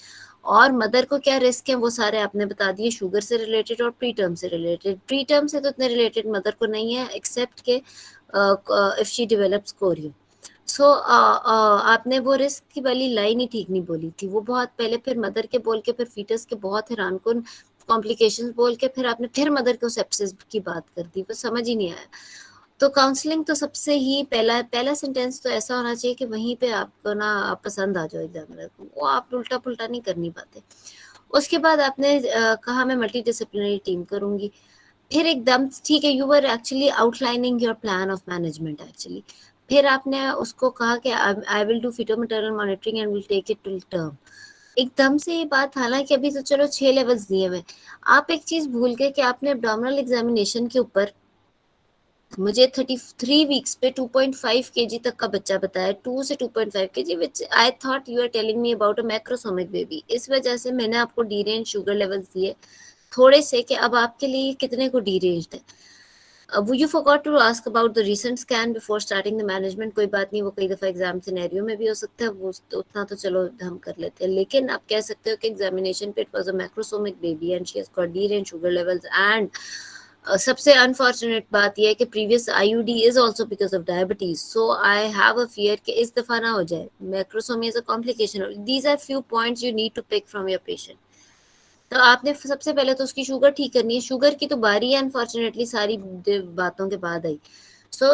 और मदर को क्या रिस्क है वो सारे आपने बता दिए, शुगर से रिलेटेड और प्री टर्म से रिलेटेड. प्री टर्म से तो इतने रिलेटेड मदर को नहीं है, एक्सेप्ट के इफ शी डेवलप्स कोरियो. सो आपने वो रिस्क की वाली लाइन ही ठीक नहीं बोली थी, वो बहुत पहले, फिर मदर के बोल के, फिर फीटस के बहुत हैरान कुन कॉम्प्लिकेशंस बोल के, फिर आपने फिर मदर को सेप्सिस की बात कर दी, वो समझ ही नहीं आया. तो काउंसलिंग तो सबसे ही पहला सेंटेंस तो ऐसा होना चाहिए कि वहीं पे आपको ना पसंद आ जाओ एग्जामिनर को, वो आप उल्टा पुल्टा नहीं कर नहीं पाते. उसके बाद आपने कहा मैं मल्टी डिसिप्लिनरी टीम करूंगी, फिर एकदम ठीक है, you were actually outlining your plan of management actually. फिर आपने उसको कहा कि I will do fetomaternal monitoring and will take it till term. एकदम से ये बात, हालांकि अभी तो चलो 6 लेवल्स दिए हुए, आप एक चीज भूल गए कि आपने एब्डोमिनल एग्जामिनेशन के ऊपर मुझे 33 वीक्स पे 2.5 kg तक का बच्चा बताया, 2 से 2.5 kg, which I thought you are telling me about a macrosomic baby. इस वजह से मैंने आपको डी रेंज शुगर लेवल्स दिए थोड़े से कि अब आपके लिए कितने को डी रेंज्ड है. You forgot to ask about the recent scan before starting the management. कोई बात नहीं, वो कई दफ़ा एग्जाम सिनेरियो में भी हो सकता है, वो उतना तो चलो हम कर लेते हैं, लेकिन आप कह सकते हो कि एग्जामिनेशन पे it was a macrosomic baby and she has got D range sugar levels and सबसे अनफॉर्चुनेट बात यह है कि previous IUD is also because of diabetes, so I have a fear कि इस दफा ना हो जाए macrosomia as a complication. These are few points you need to pick from your patient. तो आपने सबसे पहले तो उसकी शुगर ठीक करनी है। शुगर की तो बारी है अनफॉर्चुनेटली सारी बातों के बाद आई। सो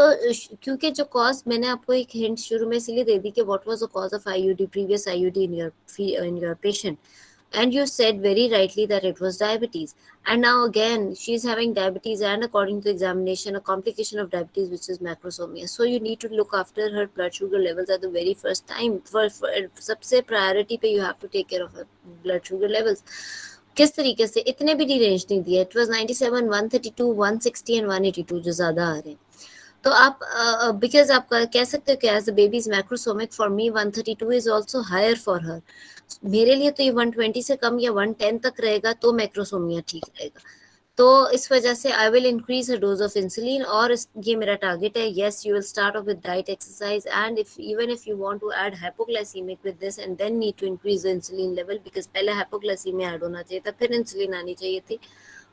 क्योंकि जो कॉज मैंने आपको एक हिंट शुरू में इसलिए दे दी कि what was the cause of IUD, previous IUD in your patient, and you said very rightly that it was diabetes, and now again she is having diabetes and according to the examination a complication of diabetes which is macrosomia. So you need to look after her blood sugar levels at the very first time. For सबसे priority पे you have to take care of her blood sugar levels. किस तरीके से? इतने भी range नहीं दिया, it was 97, 132, 160 and 182 जो ज्यादा आ रहे हैं। तो आप बिकॉज आप कह सकते हो कि as a baby is macrosomic, for me 132 is also higher for her. मेरे लिए तो ये 120 से कम या 110 तक रहेगा तो मैक्रोसोमिया ठीक रहेगा। तो इस वजह से I will increase dose of insulin, और ये मेरा टारगेट है। Yes, you will start off with diet, exercise, and even if you want to add hypoglycaemic with this and then need to increase the insulin level, because पहले hypoglycaemia add होना चाहिए था, फिर insulin आनी चाहिए थी।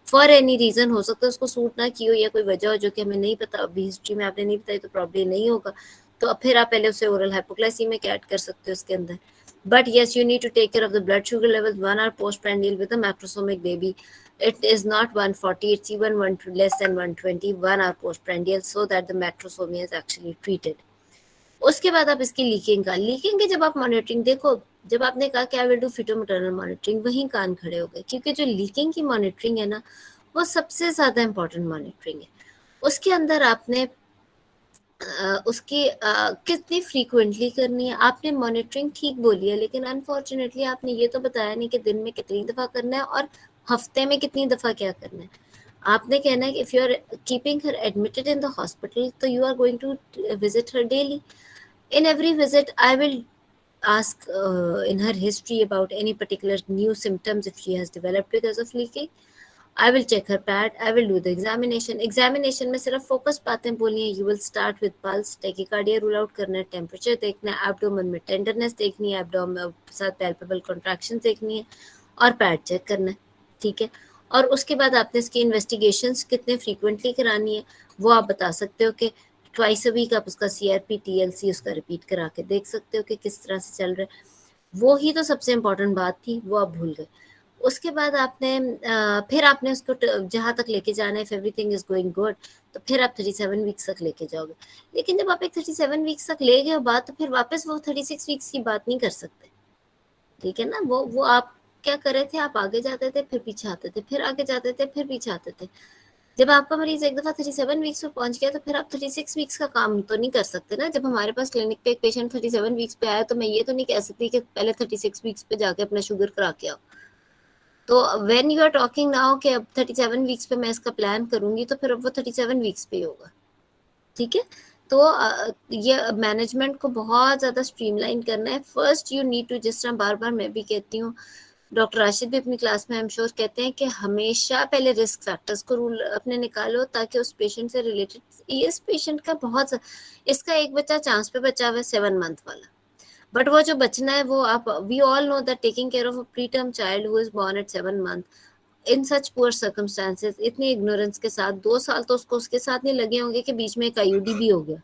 For any reason, हो सकता है उसको सूट ना की हो या कोई वजह हो जो कि हमें नहीं पता, अभी हिस्ट्री में आपने नहीं बताई तो प्रॉब्लम नहीं होगा। तो अब फिर आप पहले उसे ओरल हाइपोग्लाइसीमिक ऐड कर सकते हो उसके अंदर। But yes, you need to take care of the blood sugar levels 1 hour postprandial with a macrosomic baby. It is not 140, it's even less than 120, 1 hour postprandial, so that the macrosomia is actually treated. उसके बाद आप इसकी leaking की जब आप monitoring देखो, जब आपने कहा कि आई विल डू फिटोमेटर्नल मॉनिटरिंग, वहीं कान खड़े हो गए, क्योंकि जो लीकिंग की मॉनिटरिंग है ना, वो सबसे ज्यादा इंपॉर्टेंट मॉनिटरिंग है। उसके अंदर आपने उसकी कितनी फ्रीक्वेंटली करनी है। आपने मॉनिटरिंग ठीक बोली है, लेकिन अनफॉर्चुनेटली आपने ये तो बताया नहीं कि दिन में कितनी दफ़ा करना है और हफ्ते में कितनी दफ़ा क्या करना है। आपने कहना है कि if you are keeping her admitted in the hospital तो you are going to visit her daily. In every visit I will ask in her history about any particular new symptoms if she has developed because of leaking. I will check her pad, I will do the examination. Examination में सिर्फ focus बातें बोलनी है। You will start with pulse, tachycardia rule out करना है, temperature देखना है, abdomen में टेंडरनेस देखनी है, एब्डोमेन साथ पैल्पेबल कॉन्ट्रैक्शन देखनी है, और पैड चेक करना है, ठीक है। और उसके बाद आपने इसकी इन्वेस्टिगेशंस कितने फ्रीक्वेंटली करानी है वो आप बता सकते हो कि ट्वाइस अ वीक आप उसका CRP TLC उसका रिपीट करा के देख सकते हो कि किस तरह से चल रहा है। वो ही तो सबसे इम्पोर्टेंट बात थी, वो आप भूल गए। उसके बाद आपने फिर आपने उसको जहाँ तक लेके जाना है, if everything is going good, तो फिर आप 37 वीक्स तक लेके जाओगे। लेकिन जब आप एक 37 वीक्स तक ले गए हो बात, तो फिर वापस वो 36 वीक्स की बात नहीं कर सकते, ठीक है ना। वो आप क्या कर रहे थे, आप आगे जाते थे फिर पीछे आते थे, फिर आगे जाते थे फिर पीछे आते थे। जब आपका मरीज एक दफा 37 वीक्स पे पहुंच गया तो फिर आप 36 वीक्स का काम तो नहीं कर सकते ना। जब हमारे पास क्लिनिक पे एक पेशेंट 37 वीक्स पे आया तो मैं ये तो नहीं कह सकती कि पहले 36 वीक्स पे जाके अपना शुगर करा के आओ। तो when you are talking now कि अब 37 वीक्स पे मैं इसका प्लान करूंगी, तो फिर अब वो 37 वीक्स पे ही होगा, ठीक है। तो ये मैनेजमेंट को बहुत ज़्यादा स्ट्रीमलाइन करना है। फर्स्ट यू नीड टू, जिस तरह बार बार मैं भी कहती हूँ, डॉक्टर राशिद भी अपनी क्लास में आई एम श्योर कहते हैं कि हमेशा पहले रिस्क फैक्टर्स को रूल अपने निकालो, ताकि उस पेशेंट से रिलेटेड, इस पेशेंट का बहुत, इसका एक बच्चा चांस पे बचा हुआ है 7 मंथ वाला, बट वो जो बचना है वो आप, we all know that taking care of a preterm child who is born at 7 month in such poor circumstances, इतनी इग्नोरेंस के साथ 2 साल तो उसको उसके साथ नहीं लगे होंगे कि बीच में एक IUD भी हो गया,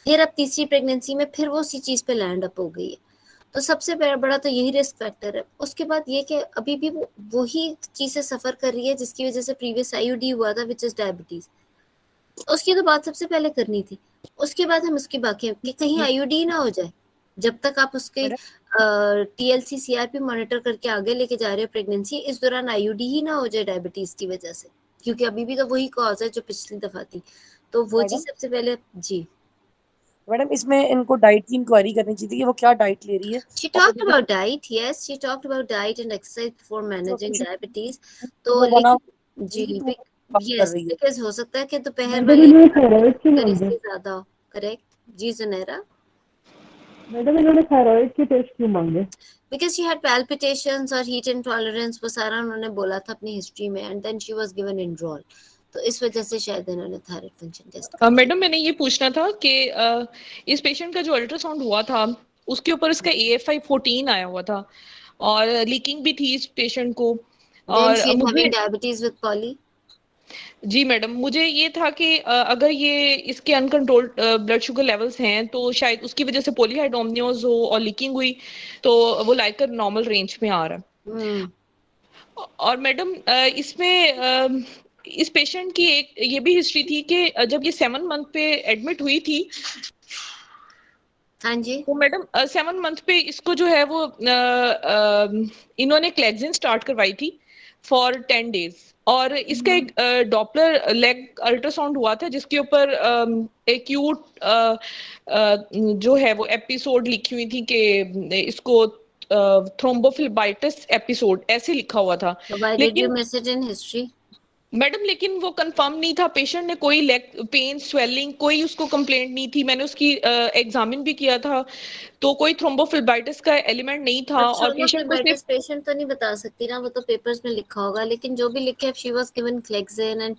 फिर अब तीसरी प्रेगनेंसी में फिर वो उसी चीज पे लैंड अप हो गई है। तो सबसे बड़ा तो यही रिस्क फैक्टर है। उसके बाद ये कि अभी भी वो वही चीजें सफर कर रही है जिसकी वजह से प्रीवियस IUD हुआ था, विच इज डायबिटीज। उसकी तो बात सबसे पहले करनी थी। उसके बाद हम उसकी बाकी कि कहीं IUD ही ना हो जाए। जब तक आप उसके TLC CRP मॉनिटर करके आगे लेके जा रहे हो प्रेगनेंसी, इस दौरान IUD ही ना हो जाए डायबिटीज की वजह से, क्योंकि अभी भी तो वही कॉज है जो पिछली दफा थी। तो वो चीज सबसे पहले। जी मैडम, इसमें इनको डाइट की इंक्वायरी करनी चाहिए कि वो क्या डाइट ले रही है। She talked about diet, yes, she talked about diet and exercise before managing diabetes. तो लेकिन जी yes, because हो सकता है कि दोपहर वाली इससे ज्यादा हो। करेक्ट जी सुनहरा। मैडम इन्होंने थायराइड के टेस्ट क्यों मांगे? Because she had palpitations और heat intolerance, वो सारा उन्होंने बोला था अपनी हिस्ट्री में, and then she was given Enrol. तो इस वजह से शायद इन्होंने थायराइड फंक्शन टेस्ट। मैडम मैंने ये पूछना था कि इस पेशेंट का जो अल्ट्रासाउंड हुआ था उसके ऊपर इसका AFI 14 आया हुआ था और लीकिंग भी थी इस पेशेंट को, और मुझे डायबिटीज विद पॉली। जी मैडम, मुझे ये था कि अगर ये इसके अनकंट्रोल्ड ब्लड शुगर लेवल्स हैं तो शायद उसकी वजह से पॉलीहाइड्रोमनियोज हो और लीकिंग हुई, तो वो लाइक नॉर्मल रेंज में आ रहा है। और मैडम इसमें इस पेशेंट की एक ये भी हिस्ट्री थी कि जब ये 7 मंथ पे एडमिट हुई थी, हाँ जी, तो मैडम 7 मंथ पे इसको जो है वो इन्होंने क्लेक्सिन स्टार्ट करवाई थी फॉर 10 डेज, और इसका एक डॉपलर लेग अल्ट्रासाउंड हुआ था जिसके ऊपर एक्यूट जो है वो एपिसोड लिखी हुई थी कि इसको थ्रोम्बोफिल्बाइटिस एपिसोड ऐसे लिखा हुआ था। so why did you लेकिन miss it in history? Madam लेकिन वो कंफर्म नहीं था, पेशेंट ने कोई लेग पेन स्वेलिंग कोई उसको कंप्लेंट नहीं थी, मैंने उसकी एग्जामिन भी किया था तो कोई थ्रोम्बोफिल्बाइटिस का एलिमेंट नहीं था, बट और पेशेंट को सिर्फ थ्रोम्बोफिल्बाइटिस पेशेंट तो नहीं बता सकती ना, वो तो पेपर्स में लिखा होगा, लेकिन जो भी लिखे शी वाज गिवन क्लेक्सिन एंड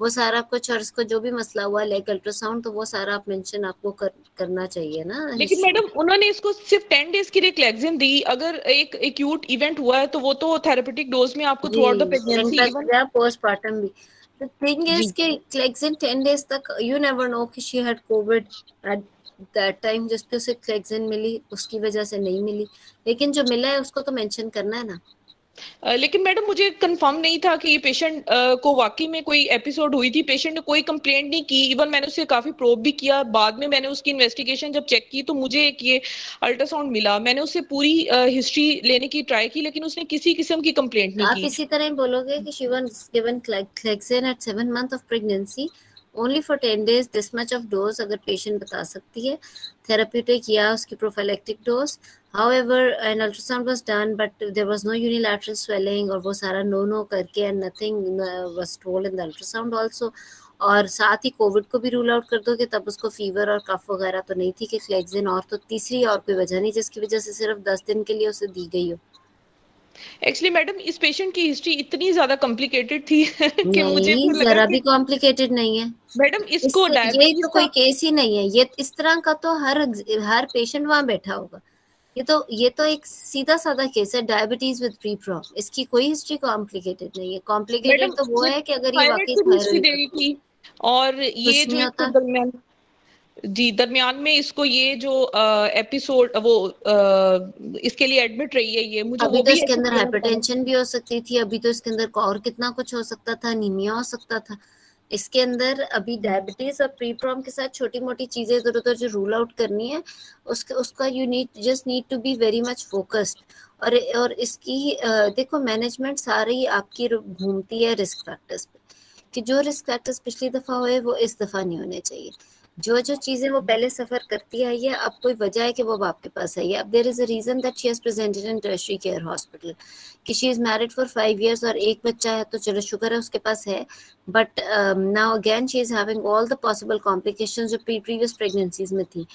वो सारा कुछ, और इसको जो भी मसला हुआ लेग अल्ट्रासाउंड, तो वो सारा आप मेंशन आपको करना चाहिए ना लेकिन हिस्ट्री। मैडम उन्होंने इसको सिर्फ 10 डेज के लिए क्लेक्सिन दी, अगर एक एक्यूट इवेंट हुआ है तो वो तो थेरेपेटिक डोज में आपको through out the pregnancy even postpartum भी। The thing is जी कि क्लेक्सिन 10 days तक you never know कि she had COVID at that time, जिस पे उसे क्लेक्सिन मिली उसकी वजह से नहीं मिली, लेकिन जो मिला है उसको तो मेंशन करना है ना। लेकिन मैडम मुझे कंफर्म नहीं था कि ये पेशेंट को वाकई में कोई एपिसोड हुई थी, पेशेंट ने कोई कंप्लेंट नहीं की, इवन मैंने उससे काफी प्रोब भी किया, बाद में मैंने उसकी इन्वेस्टिगेशन जब चेक की तो मुझे एक ये अल्ट्रासाउंड मिला, मैंने उससे पूरी हिस्ट्री लेने की ट्राई की लेकिन उसने किसी किस्म की कंप्लेंट नहीं आप की। इसी तरह ही बोलोगे कि she was given क्लेक्सिन at 7 months of pregnancy only for 10 days, this much of dose अगर पेशेंट बता सकती है, थेरेप्यूटिक या उसकी prophylactic dose. However, an ultrasound was done, but there was no unilateral swelling, और वो सारा नो करके and nothing was told in the ultrasound also। और साथ ही कोविड को भी रूल आउट कर दोगे तब उसको फीवर और कफ वगैरह तो नहीं थी कि क्लेक्सिन, और तो तीसरी और कोई वजह नहीं जिसकी वजह से सिर्फ 10 दिन के लिए उसे दी गई हो। एक्चुअली मैडम इस पेशेंट की हिस्ट्री इतनी ज्यादा कॉम्प्लिकेटेड थी कि मुझे नहीं, फिर लगा जरा कि भी कॉम्प्लिकेटेड नहीं है मैडम इसको ये डायबिटीज तो कोई केस ही नहीं है, ये इस तरह का तो हर पेशेंट वहां बैठा होगा, ये तो एक सीधा साधा केस है, डायबिटीज विद प्री-प्रॉम, इसकी कोई हिस्ट्री कॉम्प्लिकेटेड नहीं है। कॉम्प्लिकेटेड मैडम तो वो है कि अगर ये थायराइड वाकई की हिस्ट्री थायराइड दे रही थी, और ये कुछ जो नहीं इसको होता। दरमियान जी दरमियान में इसको ये जो एपिसोड वो इसके लिए एडमिट रही है, ये मुझे अभी वो तो भी इसके अंदर एक्सप्लेन बताना। हाइपरटेंशन भी हो सकती थी, अभी तो इसके अंदर और कितना कुछ हो सकता था, अनीमिया हो सकता था इसके अंदर। अभी डायबिटीज और प्री-प्रॉम के साथ छोटी मोटी चीजें इधर उधर जो रूल आउट करनी है उसका you need to be very much focused. और इसकी देखो मैनेजमेंट सारी आपकी घूमती है रिस्क फैक्टर्स पे, कि जो रिस्क फैक्टर्स पिछली दफा हुए वो इस दफा नहीं होने चाहिए। जो चीजें वो पहले सफर करती आई है, अब कोई वजह है कि वो अब आपके पास आई है। अब there is a reason that she has presented in tertiary care hospital, कि she is married for 5 years और एक बच्चा है, तो चलो शुक्र है उसके पास है, but now again she is having all the possible complications जो प्रीवियस प्रेगनेंसीज में थी,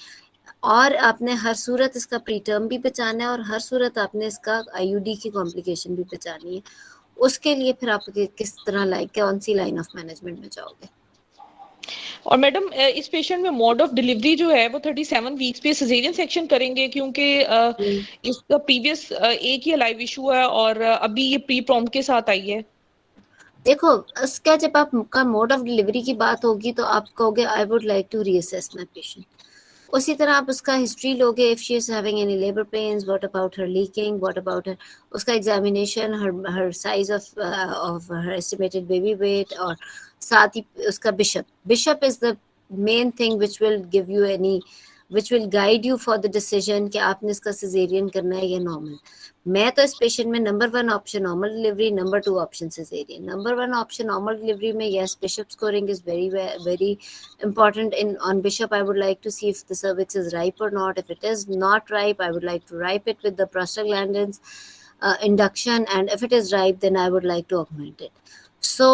और आपने हर सूरत इसका प्री टर्म भी बचाना है और हर सूरत आपने इसका आईयूडी की कॉम्प्लिकेशन भी बचानी है। उसके लिए फिर आप किस तरह कौन सी लाइन ऑफ मैनेजमेंट में जाओगे। और मैडम इस पेशेंट में मोड ऑफ डिलीवरी जो है वो 37 वीक्स पे सिजेरियन सेक्शन करेंगे, क्योंकि इसका प्रीवियस एक ही लाइव इशू है और अभी ये प्री प्रॉम के साथ आई है। देखो उसका जब आपका मोड ऑफ डिलीवरी की बात होगी तो आप कहोगे I would like to reassess my patient, उसी तरह आप उसका हिस्ट्री लोगे, if she is having any labour pains, what about her leaking, what about her उसका examination, her size of her estimated baby weight, और साथ ही उसका Bishop is the main thing which will guide you for the decision कि आपने इसका caesarean करना है या नॉर्मल। मैं तो इस पेशेंट में number 1 option normal delivery, number 2 option caesarean. Number 1 option normal delivery में yes, Bishop scoring is very important. On bishop I would like to see if the cervix is ripe or not. If it is not ripe, I would like to ripe it with the prostaglandins induction, and if it is ripe then I would like to augment it. So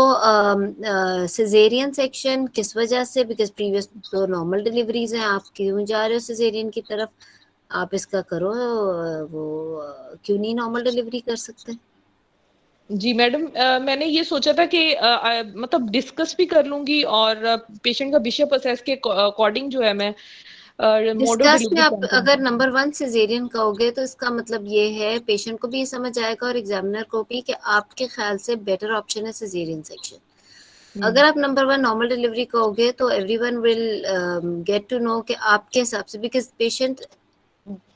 cesarean section किस वजह से, because previous 2 normal deliveries हैं, आप क्यों जा रहे हो cesarean की तरफ, आप इसका करो, वो क्यों नहीं नॉर्मल डिलीवरी कर सकते। जी मैडम मैंने ये सोचा था कि मतलब डिस्कस भी कर लूंगी और पेशेंट का बिशप असेस के अकॉर्डिंग जो है मैं मोड ऑफ डिस्कस में आप डिलीवरी अगर नंबर 1 सिजेरियन कहोगे तो इसका मतलब ये है पेशेंट को भी ये समझ आएगा और एग्जामिनर को भी कि आपके ख्याल से बेटर ऑप्शन है सिजेरियन सेक्शन। अगर आप नंबर 1 नॉर्मल डिलीवरी कहोगे तो everyone will get to know कि आपके हिसाब से, बिकॉज पेशेंट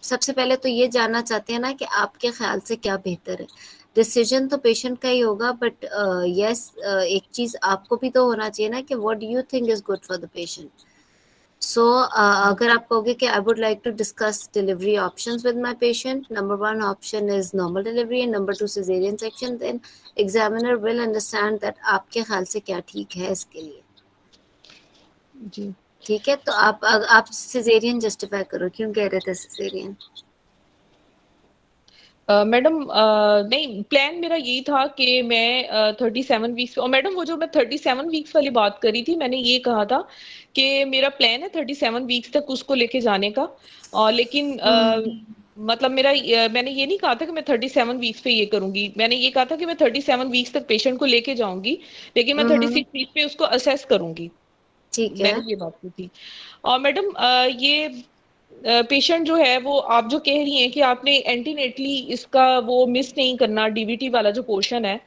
सबसे पहले तो ये जानना चाहते हैं ना कि आपके ख्याल से क्या बेहतर है। डिसीजन तो पेशेंट का ही होगा, बट यस एक चीज आपको भी तो होना चाहिए ना कि what do you think is good for the patient. So अगर आप कहोगे कि I would like to discuss delivery options with my patient, number 1 option is normal delivery and number 2 caesarean section, then examiner will understand that आपके ख्याल से क्या ठीक है इसके लिए। जी ठीक है, तो आप सिजेरियन जस्टिफाई करो, क्यों कह रहे थे सिजेरियन? मैडम नहीं, प्लान मेरा यही था कि मैं 37 वीक्स, और मैडम वो जो मैं 37 वीक्स वाली बात करी थी, मैंने ये कहा था कि मेरा प्लान है 37 वीक्स तक उसको लेके जाने का। लेकिन मतलब मैंने ये नहीं कहा था कि मैं 37 वीक्स पे ये करूंगी, मैंने ये कहा था कि मैं 37 वीक्स तक पेशेंट को लेके जाऊंगी, लेकिन मैं 36 वीक पे उसको असेस करूंगी। ठीक मैंने है। ये बात की थी। और मैडम ये पेशेंट जो है वो आप जो कह रही हैं कि आपने एंटीनेटली इसका वो मिस नहीं करना, डीवीटी वाला जो पोर्शन है,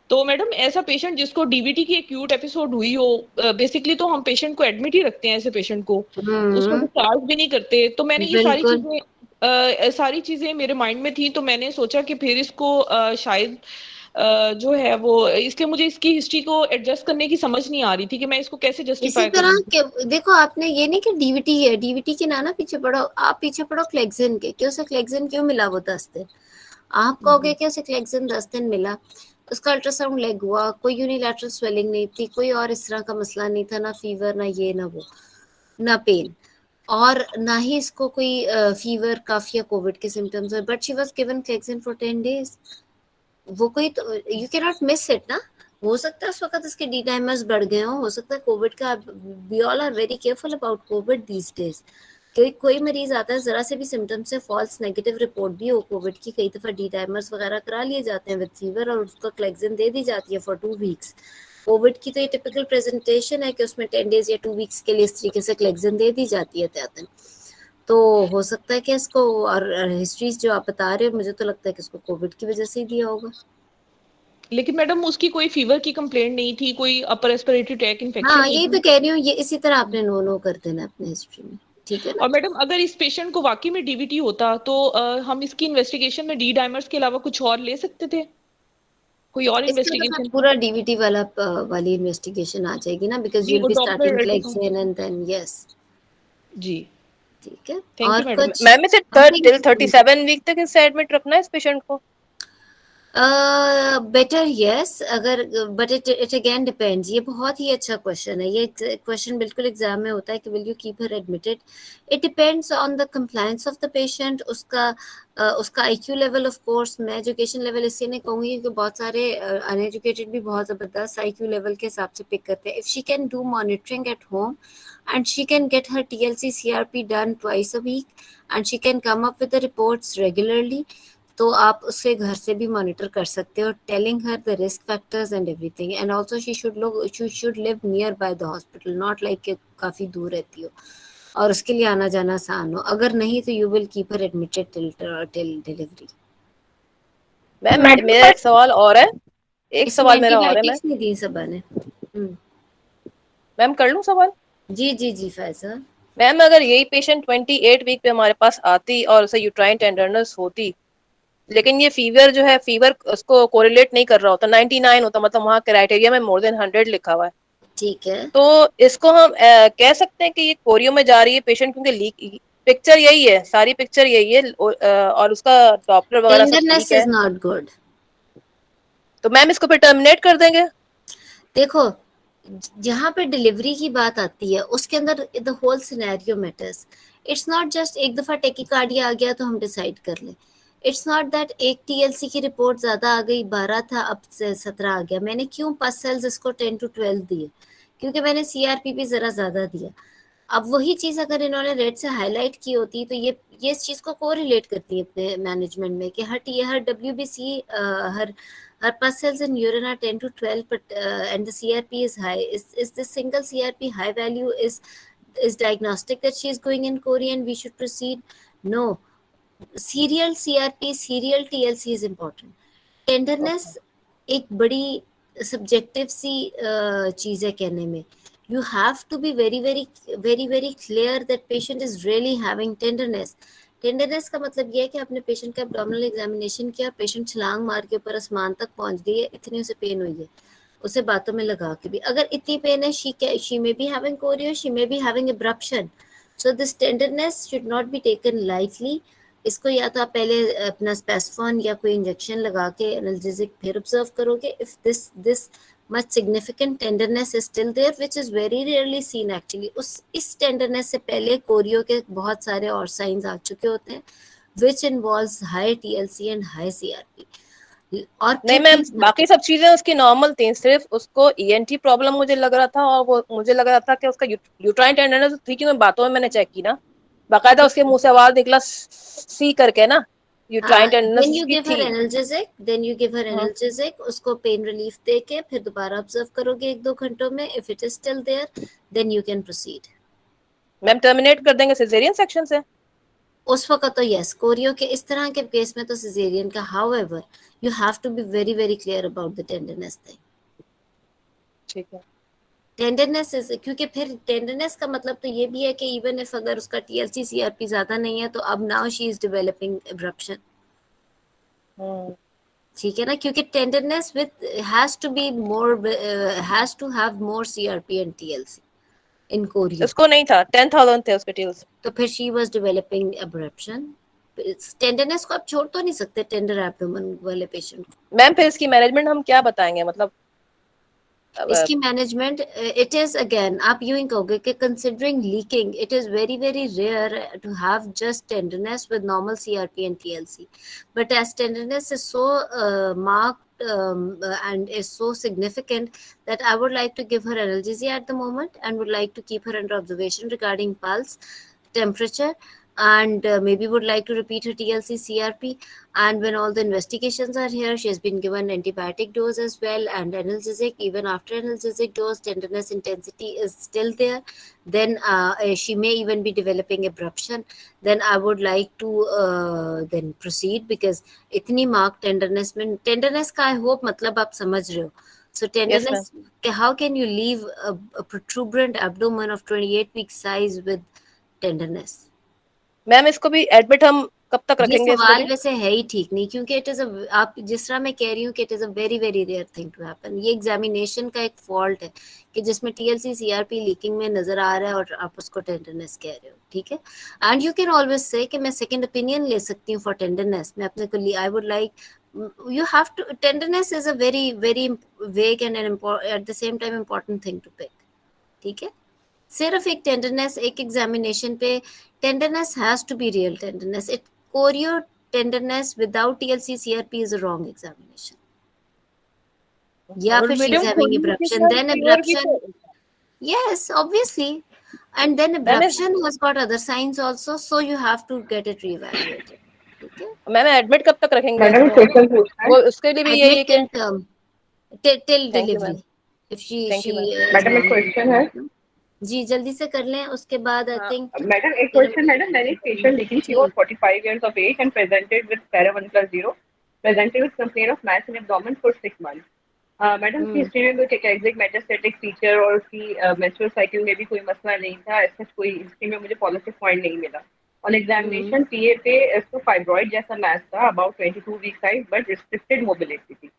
तो मैडम ऐसा पेशेंट जिसको डीवीटी की एक्यूट एपिसोड हुई हो, बेसिकली तो हम पेशेंट को एडमिट ही रखते हैं, ऐसे पेशेंट को उसको डिस्चार्ज भी नहीं करते। तो मैंने ये बिल्कुल। सारी चीजें मेरे माइंड में थी, तो मैंने सोचा कि फिर इसको शायद जो है वो, इसलिए मुझे इसकी हिस्ट्री को एडजस्ट करने की समझ नहीं आ रही थी कि मैं इसको कैसे इसी जस्टिफाई तरह करूँ। के देखो, आपने ये नहीं कि डीवीटी है, डीवीटी के ना पीछे पड़ो, आप पीछे पड़ो क्लेक्सिन के, क्यों उसे क्लेक्सिन क्यों मिला वो 10 दिन? आप कहोगे कि उसे क्लेक्सिन 10 दिन मिला, उसका अल्ट्रासाउंड लेग हुआ, कोई यूनिलैटरल स्वेलिंग नहीं थी, कोई और इस तरह का मसला नहीं था, ना फीवर, ना ये ना वो, ना पेन, और ना ही इसको कोई फीवर कफ या कोविड के सिम्टम्स है, but she was given Clexane for 10 days. वो कोई तो you can not miss it ना। हो सकता है उस वक्त इसके डी डाइमर्स बढ़ गए हो सकता है कोविड का, we all are very careful about Covid these days. कोई मरीज आता है जरा से भी सिम्टम से, फॉल्स नेगेटिव रिपोर्ट भी हो कोविड की, कई दफा डी डाइमर्स वगैरह करा लिए जाते हैं विद फीवर, और उसको क्लेक्सिन दे दी जाती है फॉर 2 वीक्स। कोविड की तो ये टिपिकल प्रेजेंटेशन है कि उसमें 10 डेज या 2 वीक्स के लिए इस तरीके से क्लेक्सिन दे दी जाती है त्यातन। तो हो सकता है कि इसको, और हिस्ट्रीज जो आप बता रहे हो, मुझे तो लगता है कि इसको कोविड की वजह से ही दिया होगा। लेकिन मैडम उसकी कोई फीवर की कंप्लेंट नहीं थी, कोई अपर रेस्पिरेटरी ट्रैक इन्फेक्शन हाँ, नहीं यही थी। तो कह रही हूँ, ये इसी तरह आपने नो कर देना अपने हिस्ट्री में, ठीक है ना। और मैडम अगर इस पेशेंट को वाकई में डीवीटी होता तो हम इसकी इन्वेस्टिगेशन में डी डाइमर्स के अलावा कुछ और ले सकते थे, कोई और इसके तो इन्वेस्टिगेशन? पूरा डीवीटी वाली इन्वेस्टिगेशन आ जाएगी ना, बिकॉज जी, यू विल वो be starting doctor Clexane and then yes. जी ठीक है। थैंक और यू मैडम। कुछ मैम इसे आई थिंक टिल 37 वीक तक इससे एडमिट रखना है इस पेशेंट को? बेटर यस, अगर बट इट अगेन डिपेंड्स। ये बहुत ही अच्छा क्वेश्चन है, ये क्वेश्चन बिल्कुल एग्जाम में होता है कि will you keep her admitted. It depends on the compliance of the patient, उसका आईक्यू लेवल। ऑफ कोर्स मैं एजुकेशन लेवल इससे नहीं कहूंगी क्योंकि बहुत सारे अनएजुकेटेड भी बहुत जबरदस्त आईक्यू लेवल के हिसाब से पिक करते हैं। If she can do monitoring at home and she can get her TLC CRP done twice a week and she can come up with the reports regularly, तो आप उससे घर से भी मॉनिटर कर सकते हो, telling her the risk factors and everything, and also she should live near by the hospital, not like काफी दूर रहती हो और उसके लिए आना जाना आसान हो। अगर नहीं तो you will keep her admitted till delivery. Ma'am मेरा एक सवाल और है, एक इसमें सवाल मेरा और है। एंटीबायोटिक्स नहीं दी सबा ने। मैम कर लूं सवाल? जी जी जी फैजा। मैम अगर यही पेशेंट 28 वीक पे हमारे पास आती और उसे यूट्राइन टेंडरनेस होती, लेकिन ये फीवर जो है, फीवर उसको कोरिलेट नहीं कर रहा होता, 99 होता, मतलब वहाँ क्राइटेरिया में मोर देन 100 लिखा हुआ है, ठीक है, तो इसको हम कह सकते हैं कि ये कोरियो में जा रही है पेशेंट, क्योंकि लीक पिक्चर यही है, सारी पिक्चर यही है, और उसका डॉक्टर वगैरह सब ठीक टेंडरनेस है, इज नॉट गुड। तो मैम इसको फिर टर्मिनेट कर देंगे? देखो, जहां पे डिलीवरी की बात आती है उसके अंदर the whole scenario matters. It's not just एक दफा टेकिकार्डिया आ गया तो हम डिसाइड कर लें। इट्स नॉट दैट एक टीएलसी की रिपोर्ट ज्यादा आ गई, 12 था अब 17 आ गया, मैंने क्यों पस सेल्स इसको 10 to 12 दिए? क्योंकि मैंने सीआरपी भी जरा ज्यादा दिया। अब वही चीज अगर इन्होंने रेड से हाईलाइट की होती तो ये इस चीज को कोरिलेट करती है अपने मैनेजमेंट में कि हर WBC her pus cells in urine are 10 to 12, but and the CRP is high. Is this single CRP high value is diagnostic that she is going in Korea and we should proceed? No. Serial CRP, serial TLC is important. Tenderness एक बड़ी subjective सी चीज़ है कहने में. You have to be very clear that patient is really having tenderness. Tenderness का मतलब ये है कि आपने पेशेंट का एब्डोमिनल एग्जामिनेशन किया, पेशेंट छलांग मार के ऊपर आसमान तक पहुंच गई है, इतनी उसे पेन हुई है, उसे बातों में लगा के भी. अगर इतनी पेन है, she may be having chorio, she may be having abruption. So this tenderness should not be taken lightly. इसको या तो आप पहले अपना स्पेसफॉन या कोई इंजेक्शन लगा के एनाल्जेसिक फिर ऑब्जर्व करोगे. If this much significant tenderness is still there, which is very rarely seen actually. इस tenderness से पहले कोरियो के बहुत सारे और साइंस आ चुके होते हैं, which involves high TLC and high CRP. और नहीं मैम, बाकी सब चीजें उसकी नॉर्मल थी, सिर्फ उसको ENT प्रॉब्लम मुझे लग रहा था, और वो मुझे लग रहा था कि उसका यूट्राइन टेंडरनेस थी, क्योंकि बातों में मैंने चेक की ना, बाकायदा उसके मुंह से आवाज निकला सी करके ना, यूट्राइन टेंडरनेस then you की give her थी. analgesic, उसको पेन रिलीफ देके फिर दोबारा ऑब्जर्व करोगे 1-2 घंटों में. if it is still there, then you can proceed. Ma'am terminate कर देंगे सिजेरियन सेक्शन से उस वक्त तो यस, कोरियो के इस तरह के केस में तो सिजेरियन का. however you have to be very clear about the tenderness thing. ठीक है. टेंडरनेस क्योंकि फिर टेंडरनेस का मतलब तो ये भी है कि इवन इफ अगर उसका TLC CRP ज्यादा नहीं है, तो अब now she is developing abruption. ठीक है ना, क्योंकि tenderness with has to be more, has to have more CRP and TLC in chorio. उसको नहीं था, 10,000 थे उसके TLC. तो फिर she was developing abruption. Tenderness को आप छोड़ तो नहीं सकते टेंडर एब्डोमेन वाले पेशेंट को. मैम फिर इसकी मैनेजमेंट हम क्या बताएंगे, मतलब इसकी मैनेजमेंट इट इज अगेन आप यूं ही कहोगे कि considering leaking, it is very rare to have just tenderness with normal CRP and TLC, but as tenderness is so marked and is so significant that I would like to give her analgesia at the moment and would like to keep her under observation regarding pulse, temperature, and maybe would like to repeat her TLC CRP. And when all the investigations are here, she has been given antibiotic dose as well and analgesic. Even after analgesic dose, tenderness intensity is still there. Then she may even be developing abruption. Then I would like to then proceed, because इतनी marked tenderness में, tenderness का I hope मतलब आप समझ रहे हो. So tenderness, how can you leave a protuberant abdomen of 28 week size with tenderness? Ma'am इसको भी एडमिट हम कब तक रखेंगे? ये सवाल वैसे है ही ठीक नहीं, क्योंकि इट इज आप जिस तरह मैं कह रही हूँ कि it is a very rare thing to happen. ये एग्जामिनेशन का एक फॉल्ट है कि जिसमें TLC CRP लीकिंग में नजर आ रहा है और आप उसको टेंडरनेस कह रहे हो. ठीक है, and you can always say कि मैं सेकंड ओपिनियन ले सकती हूँ फॉर टेंडरनेस. मैं अपने को आई would like, you have to, tenderness is a very vague and an important at the same time important thing to pick. ठीक है, सिर्फ एक टेंडरनेस एक एग्जामिनेशन पे, tenderness has to be real tenderness. It chorio tenderness without TLC CRP is a wrong examination. या फिर she is having abruption, then abruption, yes obviously, and then abruption has got other signs also, so you have to get it reevaluated. ठीक है ma'am admit कब तक रखेंगे? Madam question पूछना है वो उसके लिए भी यही है कि till delivery. if she madam एक क्वेश्चन है जी, जल्दी से कर लें, उसके बाद आई थिंक. मैडम एक क्वेश्चन, मैडम मैंने एक पेशेंट देखी, she was 45 years of age and presented with para 1+0, presented with complaint of mass in abdomen for 6 months. Madam की हिस्ट्री में कोई कैकेजिक मेटास्टेटिक फीचर और उसकी मेंस्ट्रुअल साइकिल में भी कोई मसला नहीं था. ऐसा कोई हिस्ट्री में मुझे पॉजिटिव पॉइंट नहीं मिला. ऑन एग्जामिनेशन PA पे इसको फाइब्रॉइड जैसा मैस था, about 22 week size, but restricted mobility थी.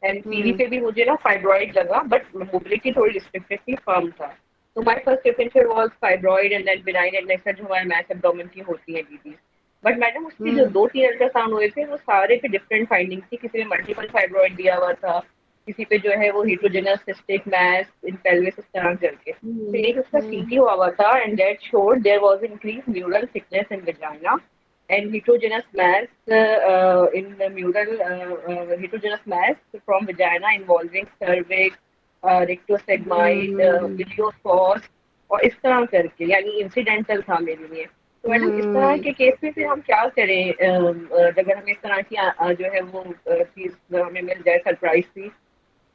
एंड PV पे भी मुझे ना फाइब्रॉइड लगा, बट मोबिलिटी थोड़ी रिस्ट्रिक्टेड थी, फर्म था. So my first preference was fibroid and then benign adnexia जो हमारे mass abdomen की होती है DBs. But मैडम उसकी जो 2-3 अल्ट्रासाउंड हुए थे वो सारे पे डिफरेंट फाइंडिंग थी. किसी में मल्टीपल फाइब्रॉइड दिया हुआ था, किसी पे जो है वो heterogeneous cystic mass in pelvis इस तरह करके. तो एक उसका CT हुआ था and that showed there was increased mural thickness in vagina and heterogeneous mass in the mural heterogeneous mass from vagina involving cervix, रेक्टोसेगमाइड, इलियोफॉस और इस तरह करके, यानी इंसिडेंटल था मेरे लिए. तो मैडम इस तरह के केस में फिर हम क्या करें अगर हमें इस तरह की जो है वो चीज हमें मिल जाए, सरप्राइज थी,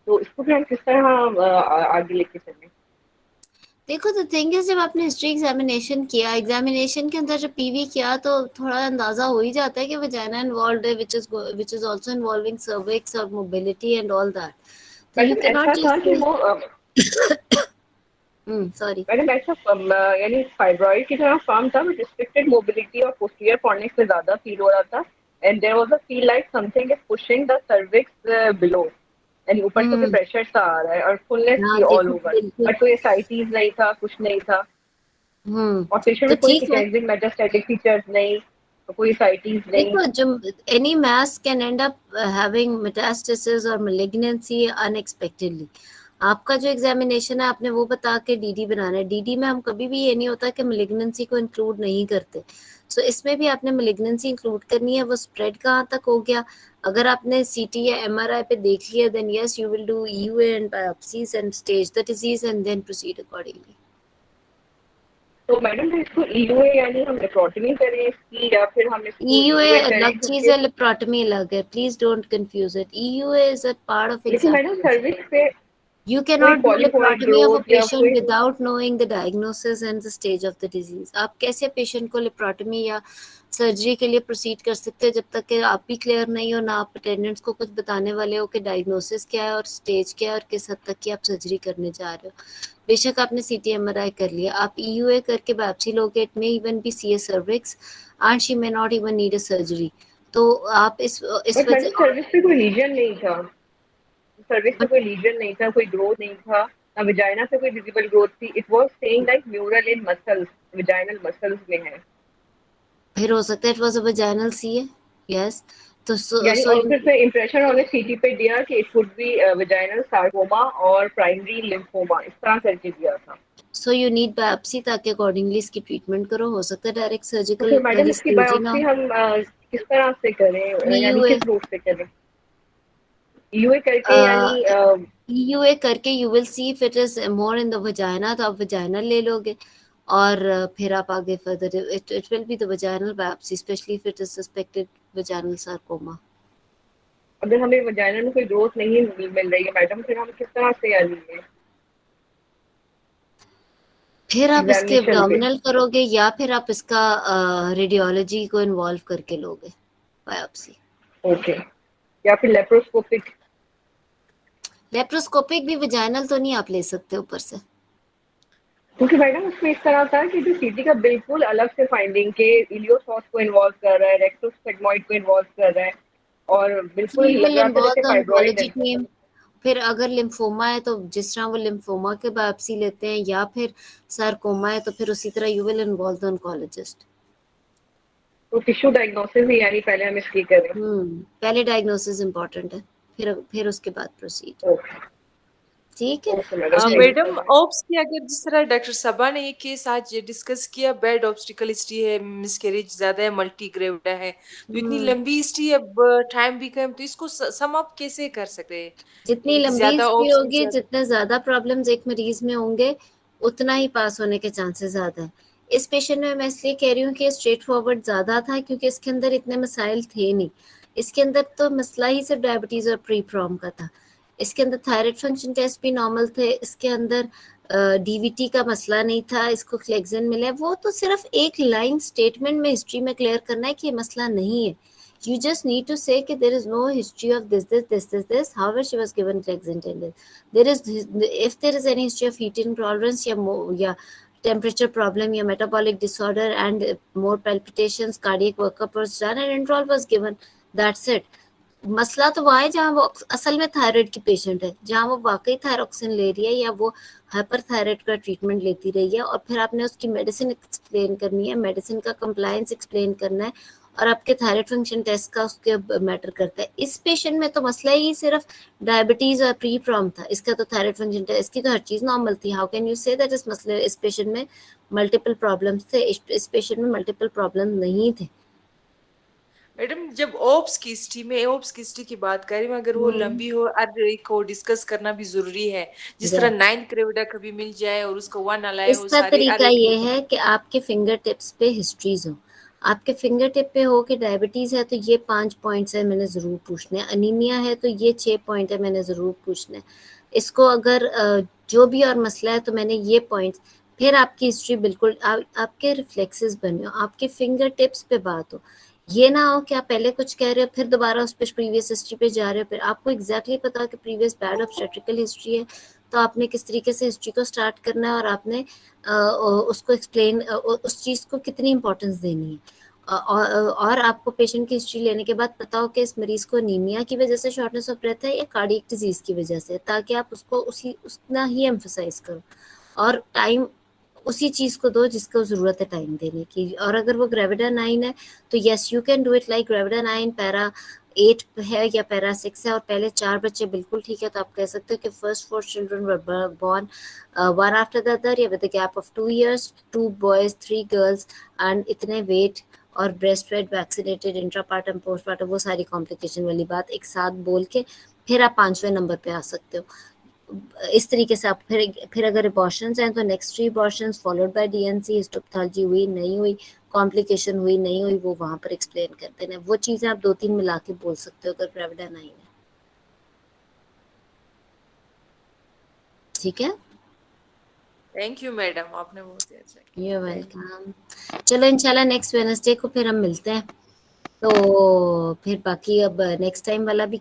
तो इसको फिर हम किस तरह आगे लेके चलें? देखो द थिंग इज, जब आपने हिस्ट्री एग्जामिनेशन किया, एग्जामिनेशन के अंदर जब PV किया तो थोड़ा अंदाजा हो ही जाता है कि वजाइना इन्वॉल्व्ड है, which is also involving cervix और mobility and all that. you madam cannot ऐसा था just कि say वो sorry मैडम ऐसा यानी फाइब्रॉइड की तरह फॉर्म था, बट रिस्ट्रिक्टेड मोबिलिटी और पोस्टीरियर फॉर्निक्स में ज्यादा फील हो रहा था, and there was a feel like something is pushing the cervix below, यानी ऊपर से कोई प्रेशर सा आ रहा है और फुलनेस हाँ थी ऑल देखो ओवर, बिल्कुल बट कोई एसाइटीज नहीं था, कुछ नहीं था, और पेशेंट तो में कोई ठीक है। सिकेंड्रिक मेटास्टैटिक फीचर्स नहीं, कोई एसाइटीज नहीं। देखो जब any mass can end up having metastasis or malignancy unexpectedly, आपका जो एग्जामिनेशन है आपने वो बता के डीडी बनाना है। डीडी में हम कभी भी ये नहीं होता कि malignancy को इंक्लूड नहीं करते, सो इसमें भी आपने malignancy इंक्लूड करनी है। वो स्प्रेड कहाँ तक हो गया, अगर आपने सीटी या एमआरआई पे देख लिया, then yes you will do EUA and biopsies and stage the disease and then proceed accordingly. तो मैडम इसको ईयूए यानी हम लेप्रोटमी करें इसकी, या फिर हम इसको ईयूए ईयूए अलग करें चीज है, लेप्रोटमी अलग है, please don't confuse it. EUA is a part of लेकिन मैडम एग्जामिनेशन। सर्विक्स पे You कोई cannot do polypoid laparotomy of a growth या patient कोई, without knowing the diagnosis and the stage of the disease. आप कैसे patient को laparotomy या surgery के लिए प्रोसीड कर सकते हैं जब तक कि आप भी क्लियर नहीं हो, ना आप अटेंडेंट्स को कुछ बताने वाले हो कि डायग्नोसिस क्या है और स्टेज क्या है और किस हद तक की आप सर्जरी करने जा रहे हो। बेशक आपने सीटी एमआरआई कर लिया, आप ईयूए करके बायोप्सी लोगे, it may even be C A cervix and she may not even need a surgery. तो आप इस बट मैडम वजह सर्विस पे कोई लीजन नहीं था, सर्विस पे कोई लीजन नहीं था, कोई ग्रोथ नहीं था, ना विजाइना से कोई विजिबल ग्रोथ थी। It was saying like mural in muscles, vaginal muscles में है, फिर हो सकता है it was a vaginal CA. Yes, तो यानी और फिर से इंप्रेशन उन्होंने सीटी पे दिया कि it would be vaginal sarcoma और प्राइमरी लिम्फोमा, इस तरह करके दिया था। सो यू नीड बायोप्सी ताकि अकॉर्डिंगली इसकी ट्रीटमेंट करो। हो सकता है डायरेक्ट तो सर्जिकल फिर मैडम वाली इसकी स्टेज ही ना बायोप्सी हो। हम किस तरह से करें, यानी ईयूए किस रूट से करें? ईयूए करके यानी ईयूए करके you will see if it is more in the vagina, तो आप वजाइनल ले लोगे और फिर आप आगे further it will be the vaginal biopsy, specially if it is suspected vaginal sarcoma. अगर हमें वजाइना में कोई ग्रोथ नहीं मिल रही है मैडम, फिर हम किस तरह से यानी फिर आप इसके एग्जामिनेशन पे? एब्डोमिनल करोगे या फिर आप इसका रेडियोलॉजी को इन्वॉल्व करके लोगे बायोप्सी। ओके, या फिर लेप्रोस्कोपिक? लेप्रोस्कोपिक भी वजाइनल तो नहीं आप ले सकते ऊपर से, क्योंकि मैडम उसमें इस तरह था कि जो सीटी का बिल्कुल अलग से फाइंडिंग के इलियोसॉस को इन्वॉल्व कर रहा है, रेक्टोस्पेगमॉइड को इन्वॉल्व कर रहा है, और so बिल्कुल you लग will रहा था involve जैसे the फाइब्रॉइड oncology है। team। फिर अगर लिम्फोमा है तो जिस तरह वो लिम्फोमा के बायोप्सी लेते हैं, या फिर सार्कोमा है तो फिर उसी तरह you will involve the oncologist. तो टिश्यू डायग्नोसिस ही यानी पहले हम इसकी करें? पहले डायग्नोसिस इम्पोर्टेंट है, फिर उसके बाद प्रोसीड। ठीक है मैडम ऑप्स की अगर जिस तरह डॉक्टर सबा ने ये केस आज ये डिस्कस किया, बेड ऑब्स्टिकल हिस्ट्री है, मिसकैरेज ज्यादा है, मल्टी ग्रेविडा है, तो इतनी लंबी हिस्ट्री, अब टाइम भी कम, तो इसको सम अप कैसे कर सकते हैं? जितनी लंबी ज्यादा हिस्ट्री ऑप्स होगी, जितने ज्यादा प्रॉब्लम्स एक मरीज में होंगे, उतना ही पास होने के चांसेस ज्यादा है। इस पेशेंट में मैं इसलिए कह रही हूँ कि स्ट्रेट फॉरवर्ड ज्यादा था क्योंकि इसके अंदर इतने मसाइल थे नहीं। इसके अंदर तो मसला ही सिर्फ डायबिटीज और प्री प्रॉम का था। इसके अंदर थायराइड फंक्शन टेस्ट भी नॉर्मल थे, इसके अंदर डीवीटी का मसला नहीं था, इसको क्लेक्सिन मिला है। वो तो सिर्फ एक लाइन स्टेटमेंट में हिस्ट्री में क्लियर करना है कि ये मसला नहीं है। You just need to say that there is no history of this. However, she was given Clexantendil. If there is any history of heat intolerance या temperature problem या metabolic disorder and more palpitations, cardiac workup was done and Enrol was given. That's it. मसला तो वहाँ है जहाँ वो असल में थायराइड की पेशेंट है, जहाँ वो वाकई थायरोक्सिन ले रही है या वो हाइपर थायराइड का ट्रीटमेंट लेती रही है, और फिर आपने उसकी मेडिसिन एक्सप्लेन करनी है, मेडिसिन का कंप्लायंस एक्सप्लेन करना है, और आपके थायराइड फंक्शन टेस्ट का उसके मैटर करता है। इस पेशेंट में तो मसला ही सिर्फ डायबिटीज और प्री प्रॉम था, इसका तो थायराइड फंक्शन टेस्ट, इसकी तो हर चीज नॉर्मल थी। How can you say that इस मसले इस पेशेंट में मल्टीपल प्रॉब्लम्स थे? इस पेशेंट में मल्टीपल प्रॉब्लम नहीं थे। मैडम जब ओप्स की हिस्ट्री की बात करें, अगर वो लंबी हो, को डिस्कस करना भी जरूरी है, जिस तरह 9th ग्रेविडा कभी मिल जाए और उसको 1 अलाय हो इसका सारी। तरीका ये है कि आपके फिंगर टिप्स पे हिस्ट्रीज हो। आपके फिंगर टिप पे हो कि डायबिटीज है तो ये 5 पॉइंट्स है, मैंने जरूर पूछना है। अनीमिया है तो ये 6 पॉइंट है, मैंने जरूर पूछना है। इसको अगर जो भी और मसला है तो मैंने ये पॉइंट्स, फिर आपकी हिस्ट्री बिल्कुल आपके रिफ्लेक्सेस बने हो, आपके फिंगर टिप्स पे बात हो। ये ना हो कि आप पहले कुछ कह रहे हो फिर दोबारा उस पे प्रीवियस हिस्ट्री पे जा रहे हो, फिर आपको एग्जैक्टली पता है कि प्रीवियस बैड ऑब्स्टेट्रिकल हिस्ट्री है, तो आपने किस तरीके से हिस्ट्री को स्टार्ट करना है और आपने उसको एक्सप्लेन, उस चीज़ को कितनी इंपॉर्टेंस देनी है। और आपको पेशेंट की हिस्ट्री लेने के बाद पता हो कि इस मरीज को एनीमिया की वजह से शॉर्टनेस ऑफ ब्रेथ है या कार्डियक डिजीज की वजह से, ताकि आप उसको उतना ही एम्फसाइज करो और टाइम उसी चीज को दो जिसको जरूरत है टाइम देने की। और अगर वो ग्रेविडा 9 है तो yes you can do it like gravida 9 para 8 है या पैरा 6 है और पहले 4 बच्चे बिल्कुल ठीक है, तो आप कह सकते हो कि first 4 children were born one after the other या with the gap of 2 years, 2 boys 3 girls and इतने वेट और breastfed vaccinated intrapartum postpartum, वो सारी कॉम्प्लिकेशन वाली बात एक साथ बोल के फिर आप 5वें नंबर पे आ सकते हो। इस तरीके से आप फिर अगर अबॉर्शंस हैं तो next 3 abortions followed by DNC, histopathology हुई नहीं हुई, कॉम्प्लिकेशन हुई नहीं हुई, वो वहां पर एक्सप्लेन करते हैं। वो चीजें आप 2-3 मिला के बोल सकते हो अगर ग्रेविडा 9 है। ठीक है, थैंक यू मैडम, आपने बहुत ही अच्छा किया। You welcome. चलो इंशाल्लाह नेक्स्ट वेडनेसडे को फिर हम मिलते हैं, तो फिर बाकी अब नेक्स्ट टाइम वाला भी